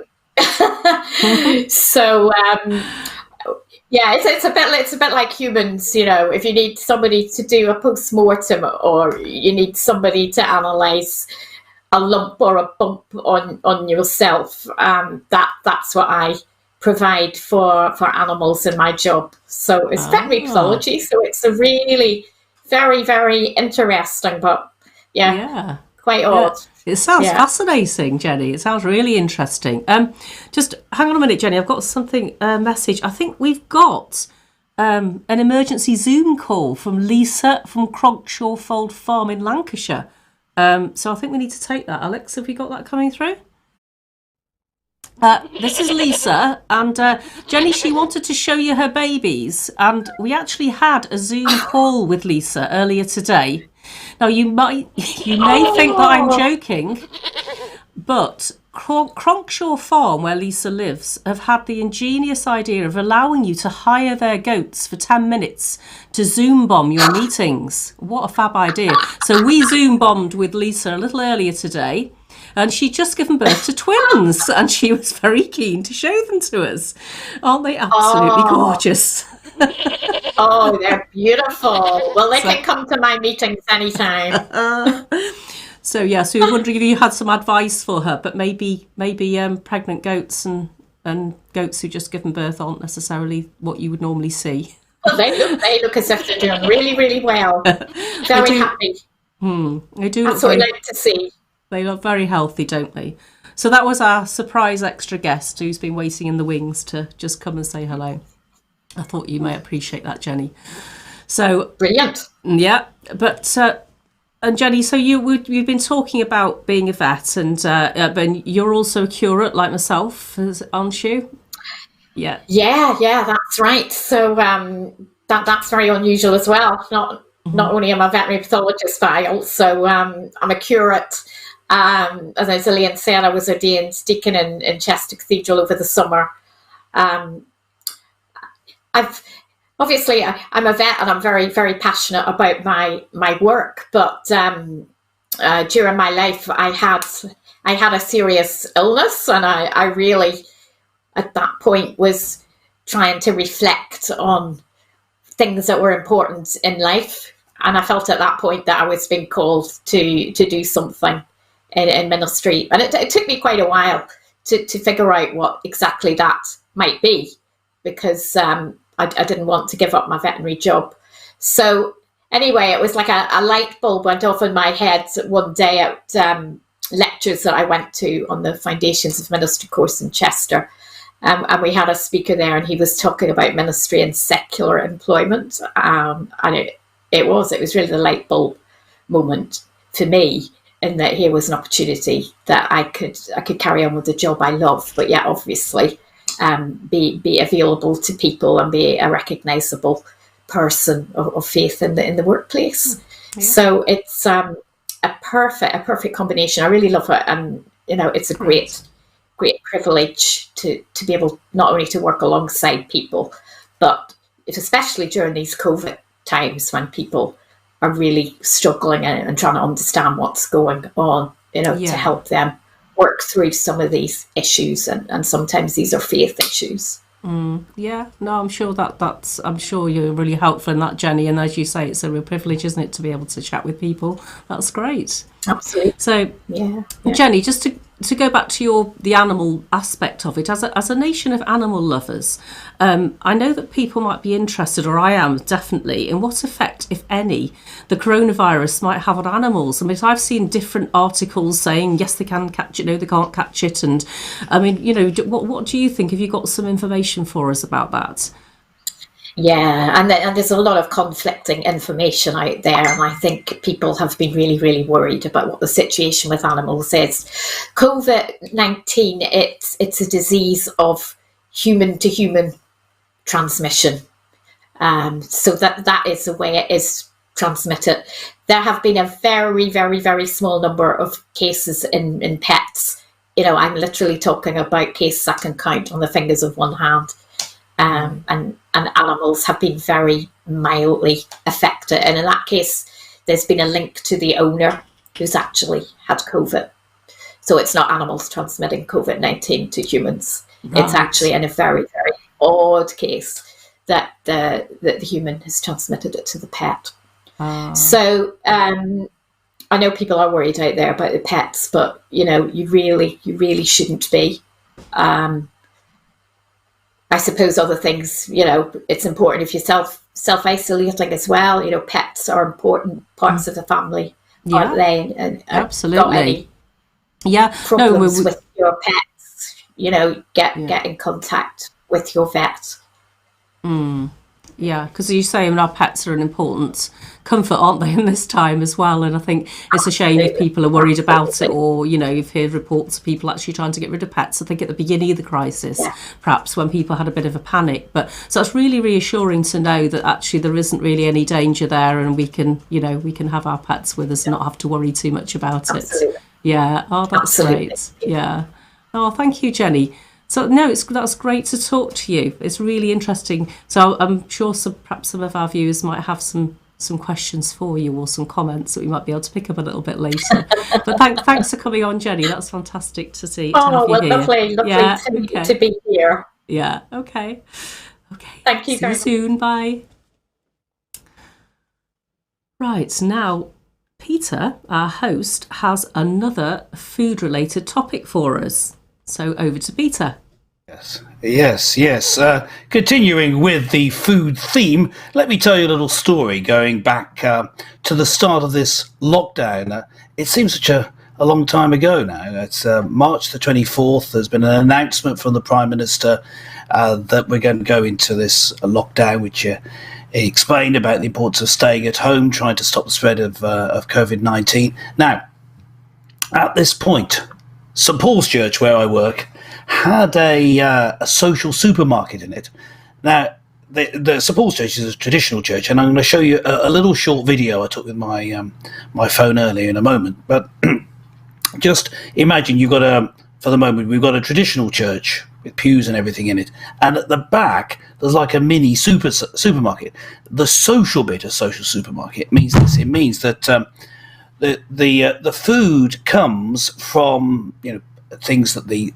it's a bit like humans, you know. If you need somebody to do a post-mortem or you need somebody to analyse a lump or a bump on yourself, that's what I provide for animals in my job. So it's veterinary pathology, so it's a really very, very interesting, but quite odd. It sounds fascinating, Jenny. It sounds really interesting. Just hang on a minute, Jenny. I've got something, message. I think we've got an emergency Zoom call from Lisa from Cronkshaw Fold Farm in Lancashire. So I think we need to take that. Alex, have we got that coming through? This is Lisa, and Jenny, she wanted to show you her babies, and we actually had a Zoom call with Lisa earlier today. Now, you may think that I'm joking, but Cronkshaw Farm, where Lisa lives, have had the ingenious idea of allowing you to hire their goats for 10 minutes to Zoom bomb your meetings. What a fab idea. So we Zoom bombed with Lisa a little earlier today, and she'd just given birth to twins, and she was very keen to show them to us. Aren't they absolutely gorgeous? Oh, they're beautiful. Well, they can come to my meetings anytime. So yeah, so you're wondering if you had some advice for her, but maybe pregnant goats and goats who just given birth aren't necessarily what you would normally see. Well, they look as if they're doing really, really well. Very happy. They do. That's what I like to see. They look very healthy, don't they? So that was our surprise extra guest who's been waiting in the wings to just come and say hello. I thought you might appreciate that, Jenny. So brilliant. Yeah, but and Jenny, so you've been talking about being a vet, and but you're also a curate like myself, aren't you? Yeah. Yeah, that's right. So that's very unusual as well. Not only am I a veterinary pathologist, but I also I'm a curate. As Elaine said, I was ordained deacon in Chester Cathedral over the summer. Obviously, I'm a vet and I'm very, very passionate about my work. But during my life, I had a serious illness, and I really, at that point, was trying to reflect on things that were important in life. And I felt at that point that I was being called to do something in ministry. And it took me quite a while to figure out what exactly that might be, because I didn't want to give up my veterinary job. So anyway, it was like a light bulb went off in my head one day at lectures that I went to on the Foundations of Ministry course in Chester. And we had a speaker there, and he was talking about ministry and secular employment. And it was really the light bulb moment for me, in that here was an opportunity that I could carry on with the job I love, but yet obviously be available to people and be a recognisable person of faith in the workplace. Yeah. So it's a perfect combination. I really love it, and it's a great privilege to be able not only to work alongside people, but especially during these COVID times when people are really struggling and trying to understand what's going on, to help them work through some of these issues, and sometimes these are faith issues. Yeah, no, I'm sure I'm sure you're really helpful in that, Jenny. And as you say, it's a real privilege, isn't it, to be able to chat with people? That's great. Absolutely. So, yeah. Jenny, just to go back to the animal aspect of it, as a nation of animal lovers, I know that people might be interested, or I am definitely, in what effect, if any, the coronavirus might have on animals. I mean, I've seen different articles saying yes, they can catch it, no, they can't catch it, and I mean, what do you think? Have you got some information for us about that? Yeah, and there's a lot of conflicting information out there, and I think people have been really, really worried about what the situation with animals is. COVID-19, it's a disease of human to human transmission. So that is the way it is transmitted. There have been a very, very, very small number of cases in pets. I'm literally talking about cases I can count on the fingers of one hand. And animals have been very mildly affected. And in that case, there's been a link to the owner who's actually had COVID. So it's not animals transmitting COVID-19 to humans. Right. It's actually in a very, very odd case that the human has transmitted it to the pet. So I know people are worried out there about the pets, but you really shouldn't be. I suppose other things, it's important if you're self-isolating as well. Pets are important parts of the family, aren't they? And absolutely. Got any problems with your pets, get in contact with your vet. Yeah, because you say, our pets are an important comfort, aren't they, in this time as well? And I think it's a shame if people are worried about it, or, you've heard reports of people actually trying to get rid of pets. I think at the beginning of the crisis, perhaps when people had a bit of a panic. But so it's really reassuring to know that actually there isn't really any danger there, and we can have our pets with us and not have to worry too much about it. Yeah. Oh, that's great. Yeah. Oh, thank you, Jenny. So no, that's great to talk to you. It's really interesting. So I'm sure perhaps some of our viewers might have some questions for you, or some comments that we might be able to pick up a little bit later. But thanks for coming on, Jenny. That's fantastic to see. Lovely to be here. Yeah. Okay. Okay. Thank you See very you much. soon. Bye. Right, now Peter, our host, has another food-related topic for us. So over to Peter. Yes. Continuing with the food theme, let me tell you a little story going back to the start of this lockdown. It seems such a long time ago now. It's March the 24th. There's been an announcement from the Prime Minister that we're going to go into this lockdown, which he explained about the importance of staying at home, trying to stop the spread of COVID-19. Now, at this point, St Paul's Church, where I work, had a social supermarket in it. Now, the St Paul's Church is a traditional church, and I'm going to show you a little short video I took with my my phone earlier in a moment. But just imagine you've got for the moment, we've got a traditional church with pews and everything in it, and at the back there's like a mini supermarket. The social bit of social supermarket means this. It means that the food comes from things that the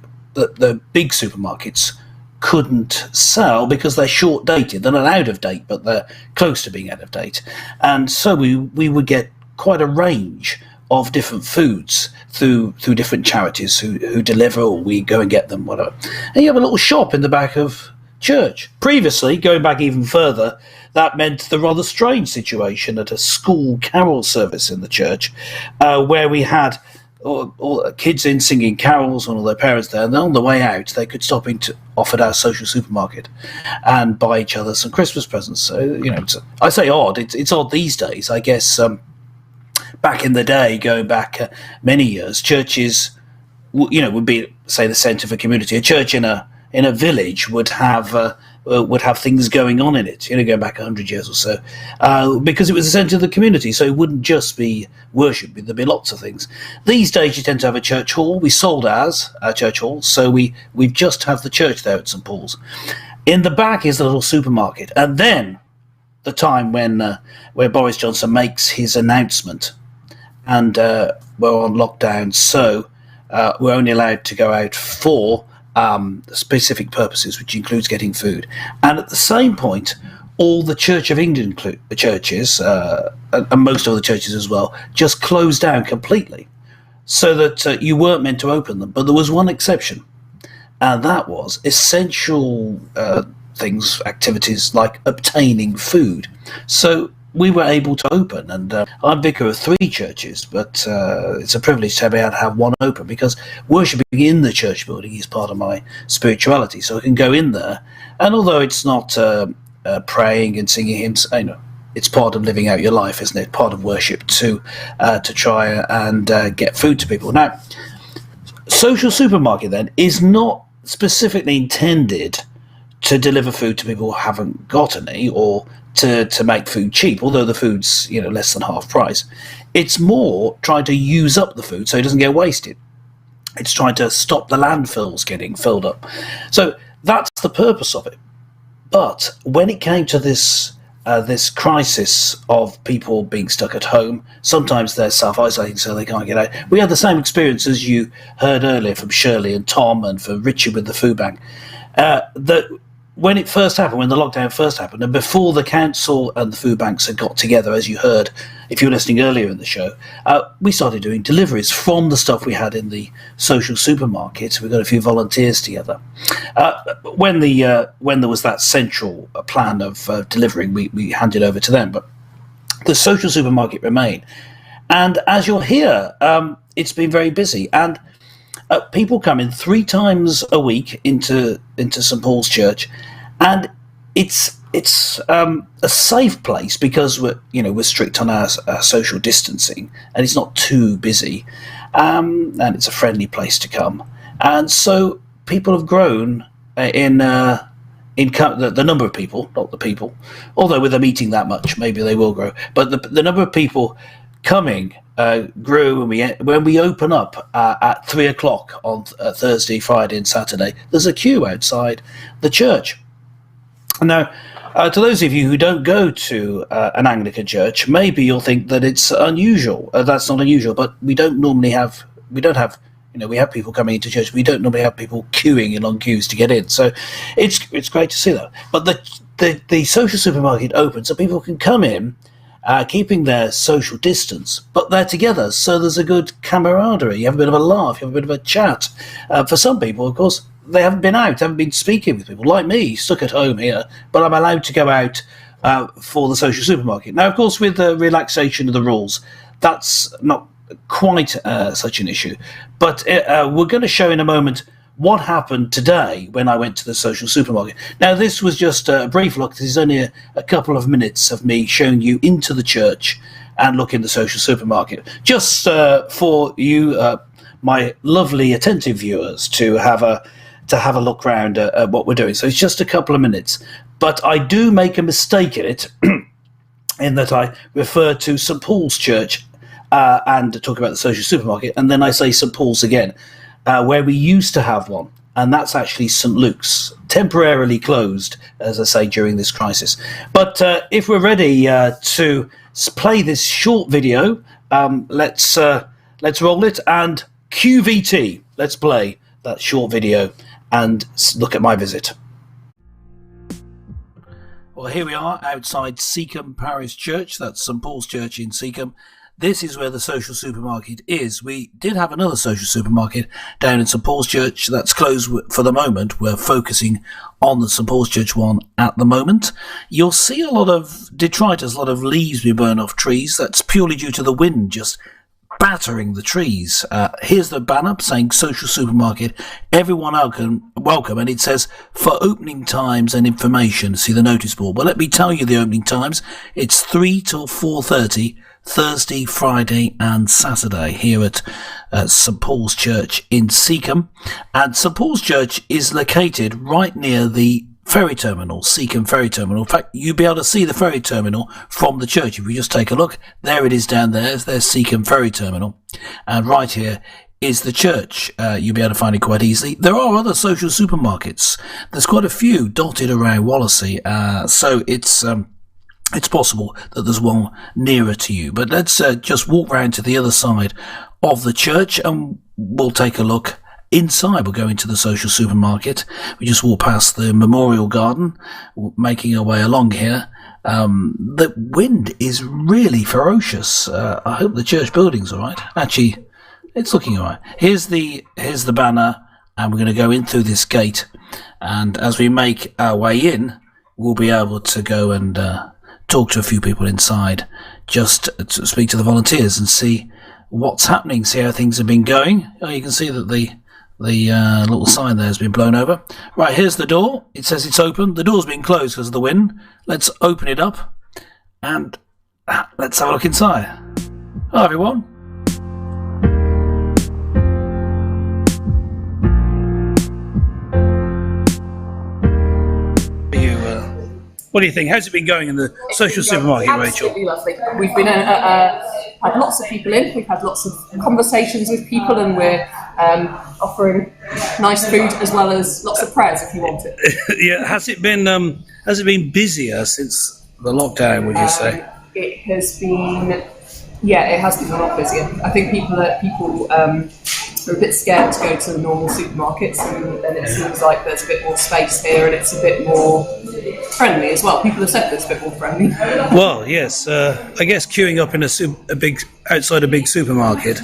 big supermarkets couldn't sell because they're short dated. They're not out of date, but they're close to being out of date. And so we would get quite a range of different foods through different charities who deliver, or we go and get them, whatever. And you have a little shop in the back of church. Previously, going back even further, that meant the rather strange situation at a school carol service in the church, where we had all kids in singing carols and all their parents there, and then on the way out they could stop off at our social supermarket and buy each other some Christmas presents. So I say odd. It's odd these days, I guess. Back in the day, going back many years, churches, would be, say, the centre of a community. A church in a village would have things going on in it, going back 100 years or so, because it was the centre of the community. So it wouldn't just be worship; there'd be lots of things. These days, you tend to have a church hall. We sold our church hall, so we just have the church there at St Paul's. In the back is the little supermarket, and then the time where Boris Johnson makes his announcement, and we're on lockdown, so we're only allowed to go out for specific purposes, which includes getting food. And at the same point, all the Church of England churches, and most of the churches as well, just closed down completely, so that you weren't meant to open them. But there was one exception, and that was essential things, activities like obtaining food. So we were able to open, and I'm vicar of 3 churches, but it's a privilege to be able to have one open, because worshipping in the church building is part of my spirituality. So I can go in there, and although it's not praying and singing hymns, it's part of living out your life, isn't it? Part of worship to try and get food to people. Now, social supermarket then is not specifically intended to deliver food to people who haven't got any, or to make food cheap, although the food's less than half price. It's more trying to use up the food so it doesn't get wasted. It's trying to stop the landfills getting filled up. So that's the purpose of it. But when it came to this crisis of people being stuck at home, sometimes they're self-isolating so they can't get out. We had the same experience as you heard earlier from Shirley and Tom and from Richard with the food bank. That when it first happened, when the lockdown first happened, and before the council and the food banks had got together, as you heard, if you were listening earlier in the show, we started doing deliveries from the stuff we had in the social supermarket. We got a few volunteers together. When there was that central plan of delivering, we handed over to them. But the social supermarket remained. And as you'll hear, it's been very busy. And people come in 3 times a week into St Paul's Church, and it's a safe place because we're strict on our social distancing, and it's not too busy, and it's a friendly place to come. And so people have grown in the number of people, not the people. Although with them eating that much, maybe they will grow. But the number of people coming grew, and when we open up at 3 o'clock on Thursday, Friday and Saturday, there's a queue outside the church. Now, to those of you who don't go to an Anglican church, maybe you'll think that it's unusual. That's not unusual, but we don't have We have people coming into church. We don't normally have people queuing in long queues to get in. So it's great to see that. But the social supermarket opens so people can come in, keeping their social distance, but they're together. So there's a good camaraderie. You have a bit of a laugh. You have a bit of a chat. For some people, of course, they haven't been out, haven't been speaking with people. Like me, stuck at home here, but I'm allowed to go out for the social supermarket. Now, of course, with the relaxation of the rules, that's not quite such an issue. But we're going to show in a moment what happened today when I went to the social supermarket. Now, this was just a brief look. This is only a couple of minutes of me showing you into the church and look in the social supermarket. Just for you, my lovely attentive viewers, to have a look round at what we're doing. So it's just a couple of minutes. But I do make a mistake in it, in that I refer to St Paul's Church and talk about the social supermarket, and then I say St Paul's again, where we used to have one, and that's actually St Luke's, temporarily closed, as I say, during this crisis. But if we're ready to play this short video, let's roll it, and QVT, let's play that short video and look at my visit. Well, here we are outside Seacombe Parish Church. That's St Paul's Church in Seacombe. This is where the social supermarket is. We did have another social supermarket down in St Paul's Church. That's closed for the moment. We're focusing on the St Paul's Church one at the moment. You'll see a lot of detritus, a lot of leaves we burn off trees. That's purely due to the wind just battering the trees. Here's the banner saying social supermarket, everyone welcome, and it says for opening times and information. See the notice board. Well, let me tell you the opening times. It's 3 till 4:30. Thursday, Friday and Saturday here at St Paul's Church in Seacombe. And St Paul's Church is located right near the ferry terminal, Seacombe ferry terminal. In fact, you'll be able to see the ferry terminal from the church. If you just take a look, there it is down there. There's Seacombe ferry terminal. And right here is the church. You'll be able to find it quite easily. There are other social supermarkets. There's quite a few dotted around Wallasey. So it's possible that there's one nearer to you. But let's just walk round to the other side of the church and we'll take a look inside. We'll go into the social supermarket. We just walk past the memorial garden, making our way along here. The wind is really ferocious. I hope the church building's all right. Actually, it's looking all right. Here's the banner, and we're going to go in through this gate. And as we make our way in, we'll be able to go and talk to a few people inside, just to speak to the volunteers and see what's happening, see how things have been going. Oh, you can see that the little sign there has been blown over. Right, here's the door. It says it's open. The door's been closed because of the wind. Let's open it up and let's have a look inside. Hello, everyone. What do you think? How's it been going in the social supermarket, Rachel? Absolutely lovely. We've been had lots of people in. We've had lots of conversations with people, and we're offering nice food as well as lots of prayers if you want it. Yeah, has it been busier since the lockdown? Would you say? It has been. Yeah, it has been a lot busier. I think people are a bit scared to go to the normal supermarkets, and it seems like there's a bit more space here, and it's a bit more friendly as well. People have said it's a bit more friendly. Well, yes. I guess queuing up in outside a big supermarket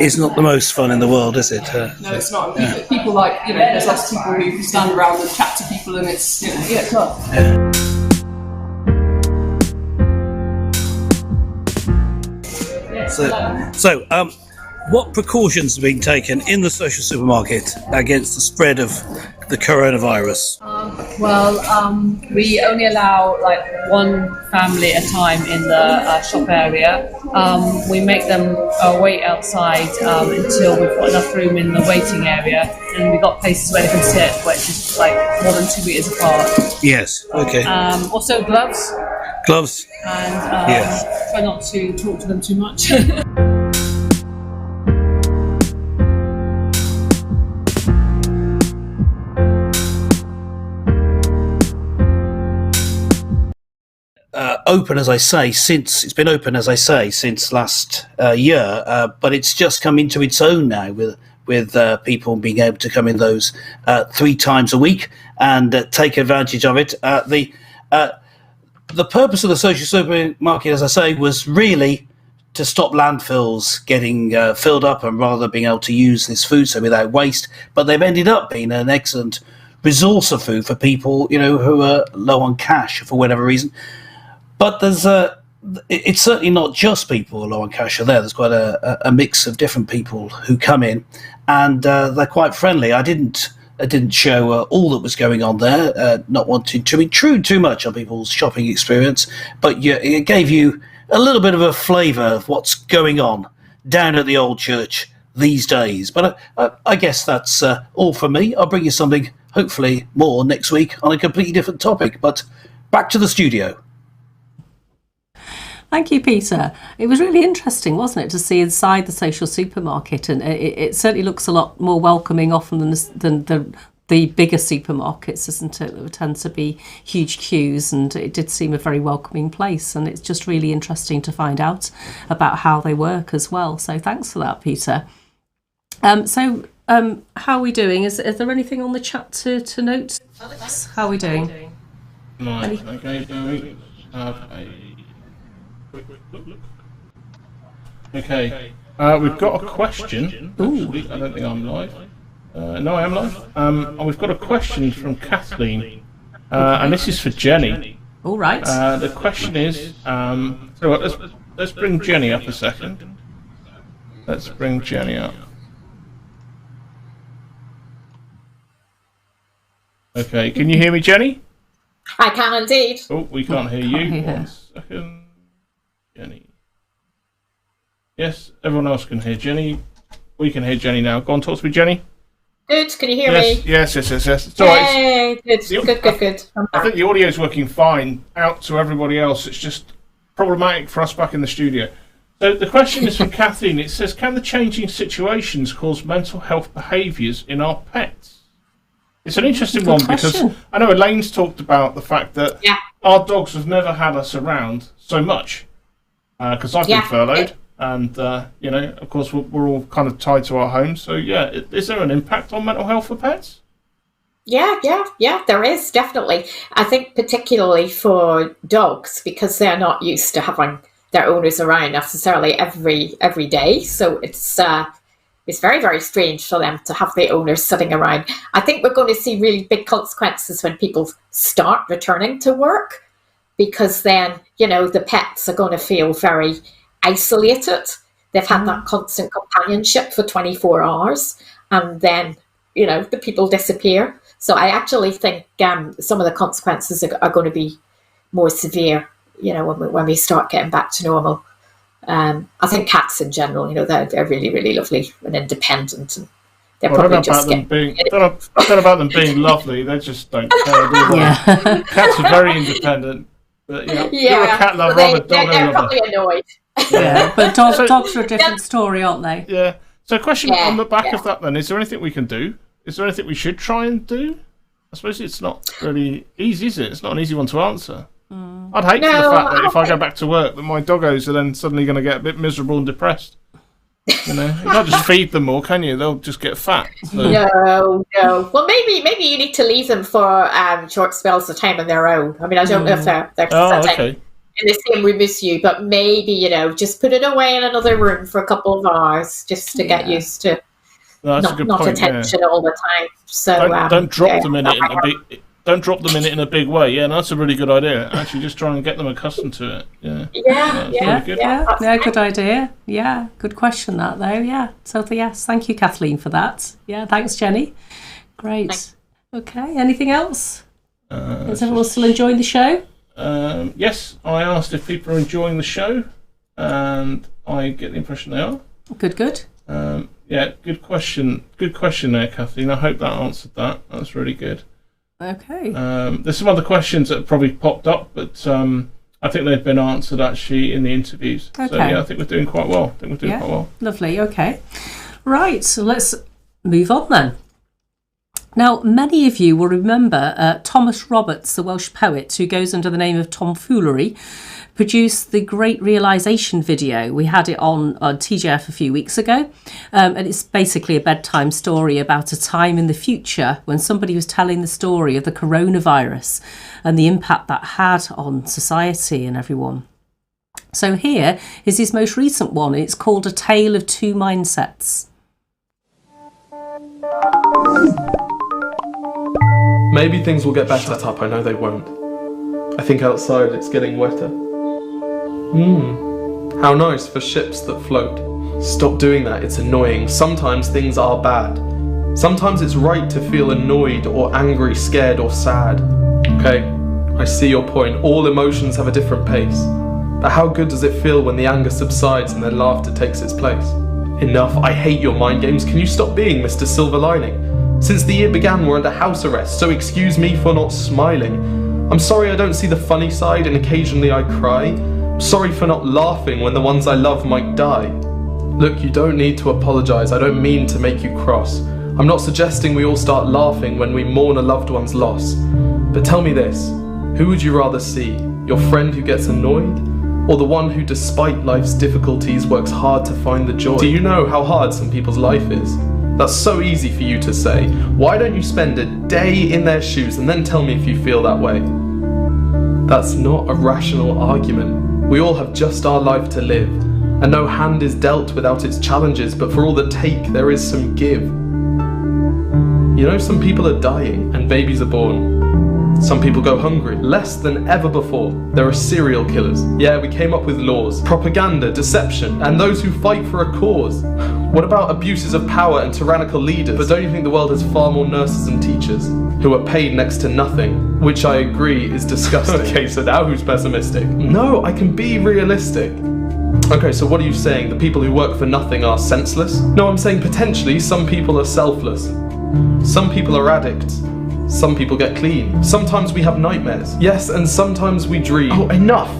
is not the most fun in the world, is it? No, it's not. People like, there's lots of people who stand around and chat to people, and it's, it's fun. So, what precautions have been taken in the social supermarket against the spread of the coronavirus? We only allow one family at a time in the shop area. We make them wait outside until we've got enough room in the waiting area, and we've got places where they can sit, which is more than 2 meters apart. Yes. Okay. Also gloves. Gloves. And yes. Try not to talk to them too much. Open, as I say, since last year, but it's just come into its own now with with people being able to come in those 3 times a week and take advantage of it. The purpose of the social supermarket, as I say, was really to stop landfills getting filled up and rather being able to use this food so without waste. But they've ended up being an excellent resource of food for people, who are low on cash for whatever reason. But it's certainly not just people who are low on cash are there. There's quite a mix of different people who come in, and they're quite friendly. I didn't show all that was going on there, not wanting to intrude too much on people's shopping experience, but it gave you a little bit of a flavour of what's going on down at the old church these days. But I guess that's all from me. I'll bring you something, hopefully more, next week on a completely different topic. But back to the studio. Thank you, Peter. It was really interesting, wasn't it, to see inside the social supermarket, and it certainly looks a lot more welcoming often than the bigger supermarkets, isn't it? There tend to be huge queues, and it did seem a very welcoming place, and it's just really interesting to find out about how they work as well. So thanks for that, Peter. How are we doing? Is there anything on the chat to note? Alex, how are we doing? Right, okay, we have a quick look. Okay, we've got a question. Actually, I don't think I'm live. No, I am live. And we've got a question from Kathleen, and this is for Jenny. All right. The question is, so let's bring Jenny up a second. Let's bring Jenny up. Okay, can you hear me, Jenny? I can indeed. Oh, we can't hear you. 1 second. Jenny. Yes, everyone else can hear Jenny. We can hear Jenny now. Go on, talk to me, Jenny. Good, can you hear me? Yes. It's all right. Yay, good. I think the audio is working fine out to everybody else. It's just problematic for us back in the studio. So the question is from Kathleen. It says, can the changing situations cause mental health behaviours in our pets? It's an interesting one because I know Elaine's talked about the fact that our dogs have never had us around so much because I've been furloughed and, of course, we're all kind of tied to our homes. So, is there an impact on mental health for pets? Yeah, there is, definitely. I think particularly for dogs because they're not used to having their owners around necessarily every day. So it's very, very strange for them to have the owners sitting around. I think we're going to see really big consequences when people start returning to work because then, the pets are going to feel very isolated. They've had that constant companionship for 24 hours and then, the people disappear. So I actually think some of the consequences are going to be more severe, when we start getting back to normal. I think cats in general, they're really, really lovely and independent, and they're probably just I don't know about them being lovely. They just don't care. Cats are very independent, but you're a cat lover, I'm a dog lover. They're probably annoyed. But dogs are a different story, aren't they? Yeah. So, question on the back of that then: is there anything we can do? Is there anything we should try and do? I suppose it's not really easy, is it? It's not an easy one to answer. I'd hate for the fact that if I go back to work, that my doggos are then suddenly going to get a bit miserable and depressed. You can't just feed them more, can you? They'll just get fat. So. No. Well, maybe you need to leave them for short spells of time on their own. I mean, I don't know if they're sitting in the same room as you, but maybe just put it away in another room for a couple of hours just to get used to not attention all the time. So don't drop them in it. Don't drop them in it in a big way. Yeah, that's a really good idea. Actually, just try and get them accustomed to it. Good idea. Yeah, good question that though. Yeah, so yes, thank you, Kathleen, for that. Yeah, thanks, Jenny. Great. Thanks. Okay, anything else? Is everyone still enjoying the show? Yes, I asked if people are enjoying the show, and I get the impression they are. Good. Good question. Good question there, Kathleen. I hope that answered that. That's really good. Okay. There's some other questions that have probably popped up, but I think they've been answered actually in the interviews. Okay. So I think we're doing quite well. Lovely. Okay. Right. So let's move on then. Now, many of you will remember Thomas Roberts, the Welsh poet who goes under the name of Tomfoolery, produced the Great Realisation video. We had it on TGF a few weeks ago, and it's basically a bedtime story about a time in the future when somebody was telling the story of the coronavirus and the impact that had on society and everyone. So here is his most recent one. It's called A Tale of Two Mindsets. Maybe things will get better. Shut up, I know they won't. I think outside it's getting wetter. How nice for ships that float. Stop doing that, it's annoying. Sometimes things are bad. Sometimes it's right to feel annoyed or angry, scared or sad. Okay, I see your point. All emotions have a different pace. But how good does it feel when the anger subsides and then laughter takes its place? Enough, I hate your mind games. Can you stop being Mr. Silver Lining? Since the year began, we're under house arrest, so excuse me for not smiling. I'm sorry I don't see the funny side and occasionally I cry. I'm sorry for not laughing when the ones I love might die. Look, you don't need to apologise, I don't mean to make you cross. I'm not suggesting we all start laughing when we mourn a loved one's loss. But tell me this, who would you rather see? Your friend who gets annoyed? Or the one who, despite life's difficulties, works hard to find the joy? Do you know how hard some people's life is? That's so easy for you to say. Why don't you spend a day in their shoes and then tell me if you feel that way? That's not a rational argument. We all have just our life to live, and no hand is dealt without its challenges, but for all that take, there is some give. You know, some people are dying and babies are born. Some people go hungry, less than ever before. There are serial killers. Yeah, we came up with laws, propaganda, deception, and those who fight for a cause. What about abuses of power and tyrannical leaders? But don't you think the world has far more nurses and teachers who are paid next to nothing? Which I agree is disgusting. Okay, so now who's pessimistic? No, I can be realistic. Okay, so what are you saying? The people who work for nothing are senseless? No, I'm saying potentially some people are selfless. Some people are addicts. Some people get clean. Sometimes we have nightmares. Yes, and sometimes we dream. Oh, enough!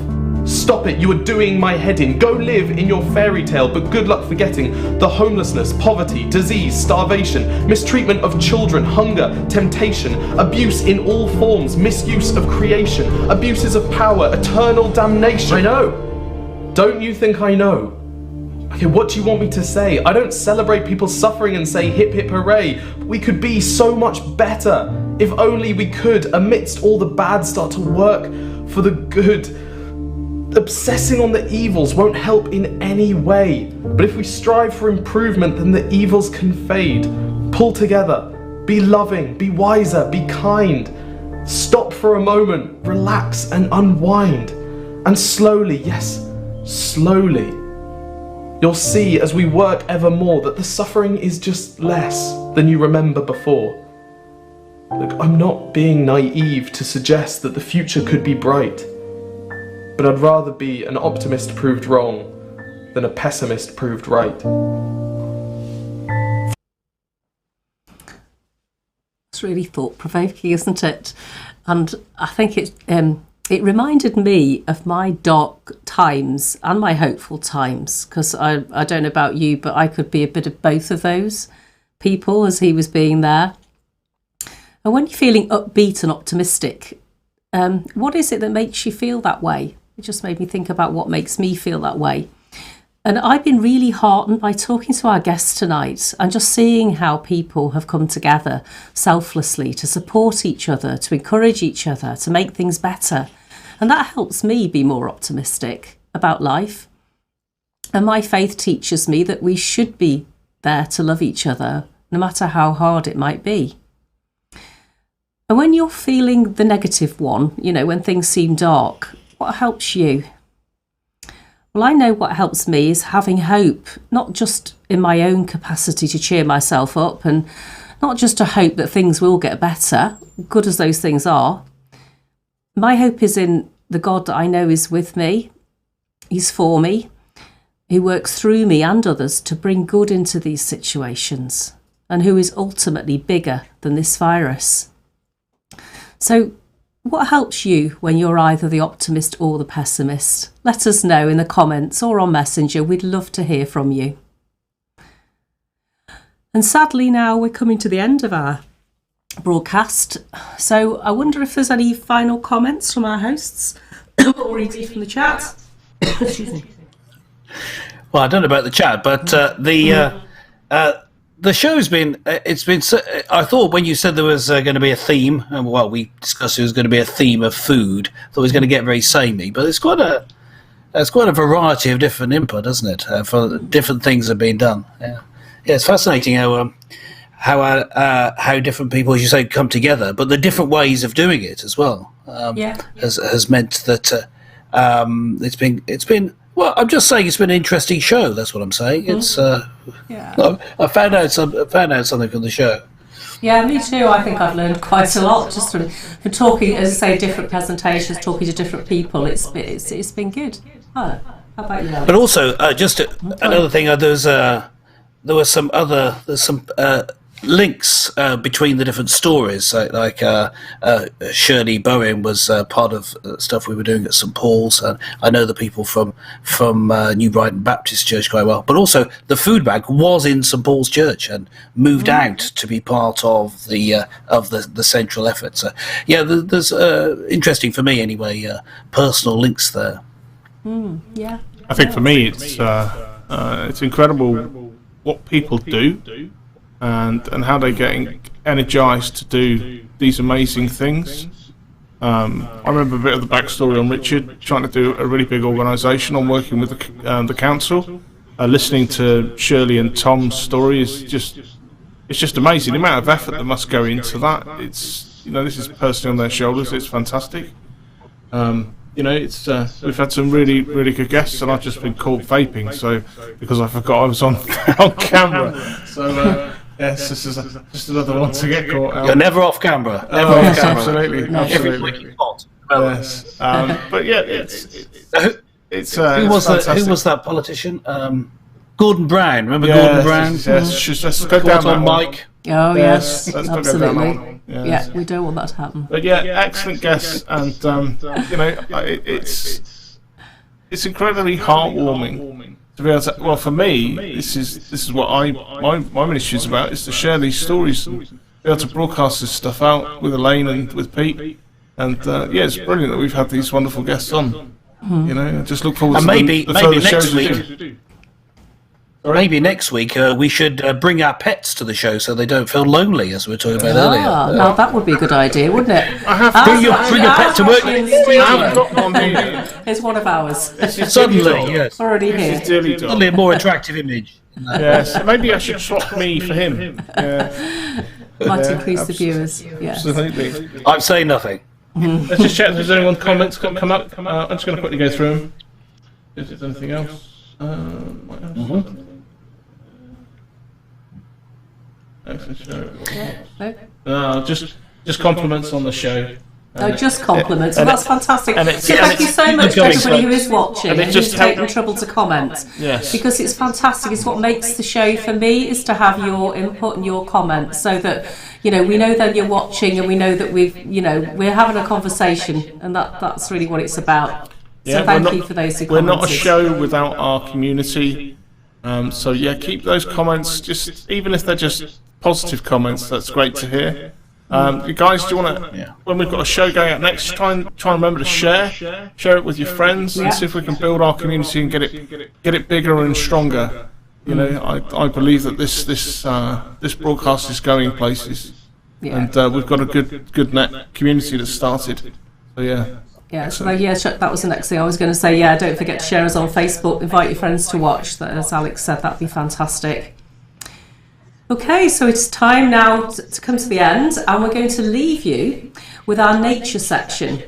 Stop it, you are doing my head in. Go live in your fairy tale, but good luck forgetting the homelessness, poverty, disease, starvation, mistreatment of children, hunger, temptation, abuse in all forms, misuse of creation, abuses of power, eternal damnation. I know. Don't you think I know? Okay, what do you want me to say? I don't celebrate people's suffering and say hip hip hooray. We could be so much better if only we could, amidst all the bad, start to work for the good. Obsessing on the evils won't help in any way. But if we strive for improvement, then the evils can fade. Pull together. Be loving. Be wiser. Be kind. Stop for a moment. Relax and unwind. And slowly, yes, slowly, you'll see as we work ever more that the suffering is just less than you remember before. Look, I'm not being naive to suggest that the future could be bright. But I'd rather be an optimist proved wrong than a pessimist proved right. It's really thought-provoking, isn't it? And I think it reminded me of my dark times and my hopeful times, because I don't know about you, but I could be a bit of both of those people as he was being there. And when you're feeling upbeat and optimistic, what is it that makes you feel that way? It just made me think about what makes me feel that way. And I've been really heartened by talking to our guests tonight and just seeing how people have come together selflessly to support each other, to encourage each other, to make things better. And that helps me be more optimistic about life. And my faith teaches me that we should be there to love each other, no matter how hard it might be. And when you're feeling the negative one, you know, when things seem dark, what helps you? Well, I know what helps me is having hope, not just in my own capacity to cheer myself up and not just to hope that things will get better, good as those things are. My hope is in the God that I know is with me. He's for me. He works through me and others to bring good into these situations, and who is ultimately bigger than this virus. So what helps you when you're either the optimist or the pessimist? Let us know in the comments or on Messenger. We'd love to hear from you. And sadly now we're coming to the end of our broadcast. So I wonder if there's any final comments from our hosts or indeed from the chat. Excuse me. Well, I don't know about the chat, but the show's been. I thought when you said there was going to be a theme, and well, we discussed it was going to be a theme of food. I thought it was going to get very samey, but it's quite a variety of different input, isn't it? For different things have been done. Yeah, it's fascinating how different people, as you say, come together, but the different ways of doing it as well. Has meant that it's been. Well, I'm just saying it's been an interesting show. That's what I'm saying. It's. I found out something from the show. Yeah, me too. I think I've learned quite a lot just from talking, as I say, different presentations, talking to different people. It's been good. Oh, how about you, Alex? But also, another thing. There's some links between the different stories. Like Shirley Bowen was part of stuff we were doing at St Paul's, and I know the people from New Brighton Baptist Church quite well. But also, the food bank was in St Paul's Church and moved out to be part of the central effort. So yeah, there's interesting for me anyway. Personal links there. Yeah. I think for me, it's incredible what people do. And how they get energised to do these amazing things. I remember a bit of the backstory on Richard trying to do a really big organisation. I'm working with the council. Listening to Shirley and Tom's story is just amazing. The amount of effort that must go into that. It's this is personally on their shoulders. It's fantastic. We've had some really, really good guests, and I've just been caught vaping. So because I forgot I was on camera. So. Yes, this is just another one to get caught out. You're never off camera. Never off camera. Absolutely. Yes. But yeah, it's who was that politician? Gordon Brown. Remember Gordon Brown? Yes. Let's go down on Mike. Oh yes, let's absolutely. Yeah, we don't want that to happen. But yeah, excellent guests, and it's incredibly heartwarming. To be able to, well, for me, this is what my ministry is about, is to share these stories and be able to broadcast this stuff out with Elaine and with Pete. And it's brilliant that we've had these wonderful guests on. I just look forward to the further shows we do. Maybe next week we should bring our pets to the show so they don't feel lonely, as we were talking about earlier. Now that would be a good idea, wouldn't it? I have bring your pet to work. I've got one here. It's one of ours. Suddenly, yes. Already here. Suddenly a more attractive image. Yes, maybe I should swap me for him. Might increase the viewers. Yes. Absolutely. I'm saying nothing. Let's just check if there's anyone comments come up. I'm just going to quickly go through them. If there's anything else. Just compliments on the show. Just compliments. Well, that's fantastic. So thank you so much to everybody who is watching and who's taken trouble to comment. Yes. Because it's fantastic. It's what makes the show for me, is to have your input and your comments, so that we know that you're watching, and we know that we're having a conversation, and that's really what it's about. So thank you for those who commented. We're not a show without our community. So yeah, keep those comments. Just even if they're just positive comments, that's great to hear. You guys, do you want to, when we've got a show going out next, try and remember to share it with your friends, and see if we can build our community and get it bigger and stronger. I believe that this broadcast is going places, and we've got a good net community that's started. So yeah. Yeah, so that was the next thing I was going to say. Yeah, don't forget to share us on Facebook. Invite your friends to watch. As Alex said, that'd be fantastic. Okay, so it's time now to come to the end, and we're going to leave you with our nature section.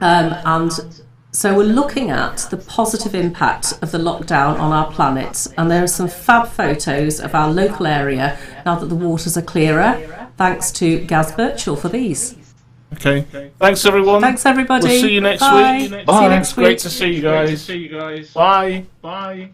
And so we're looking at the positive impact of the lockdown on our planet, and there are some fab photos of our local area now that the waters are clearer, thanks to Gaz Birchall for these. Okay, thanks everyone. Thanks everybody. We'll see you next week. Bye. See you next week. Great to see you guys. Bye. Bye.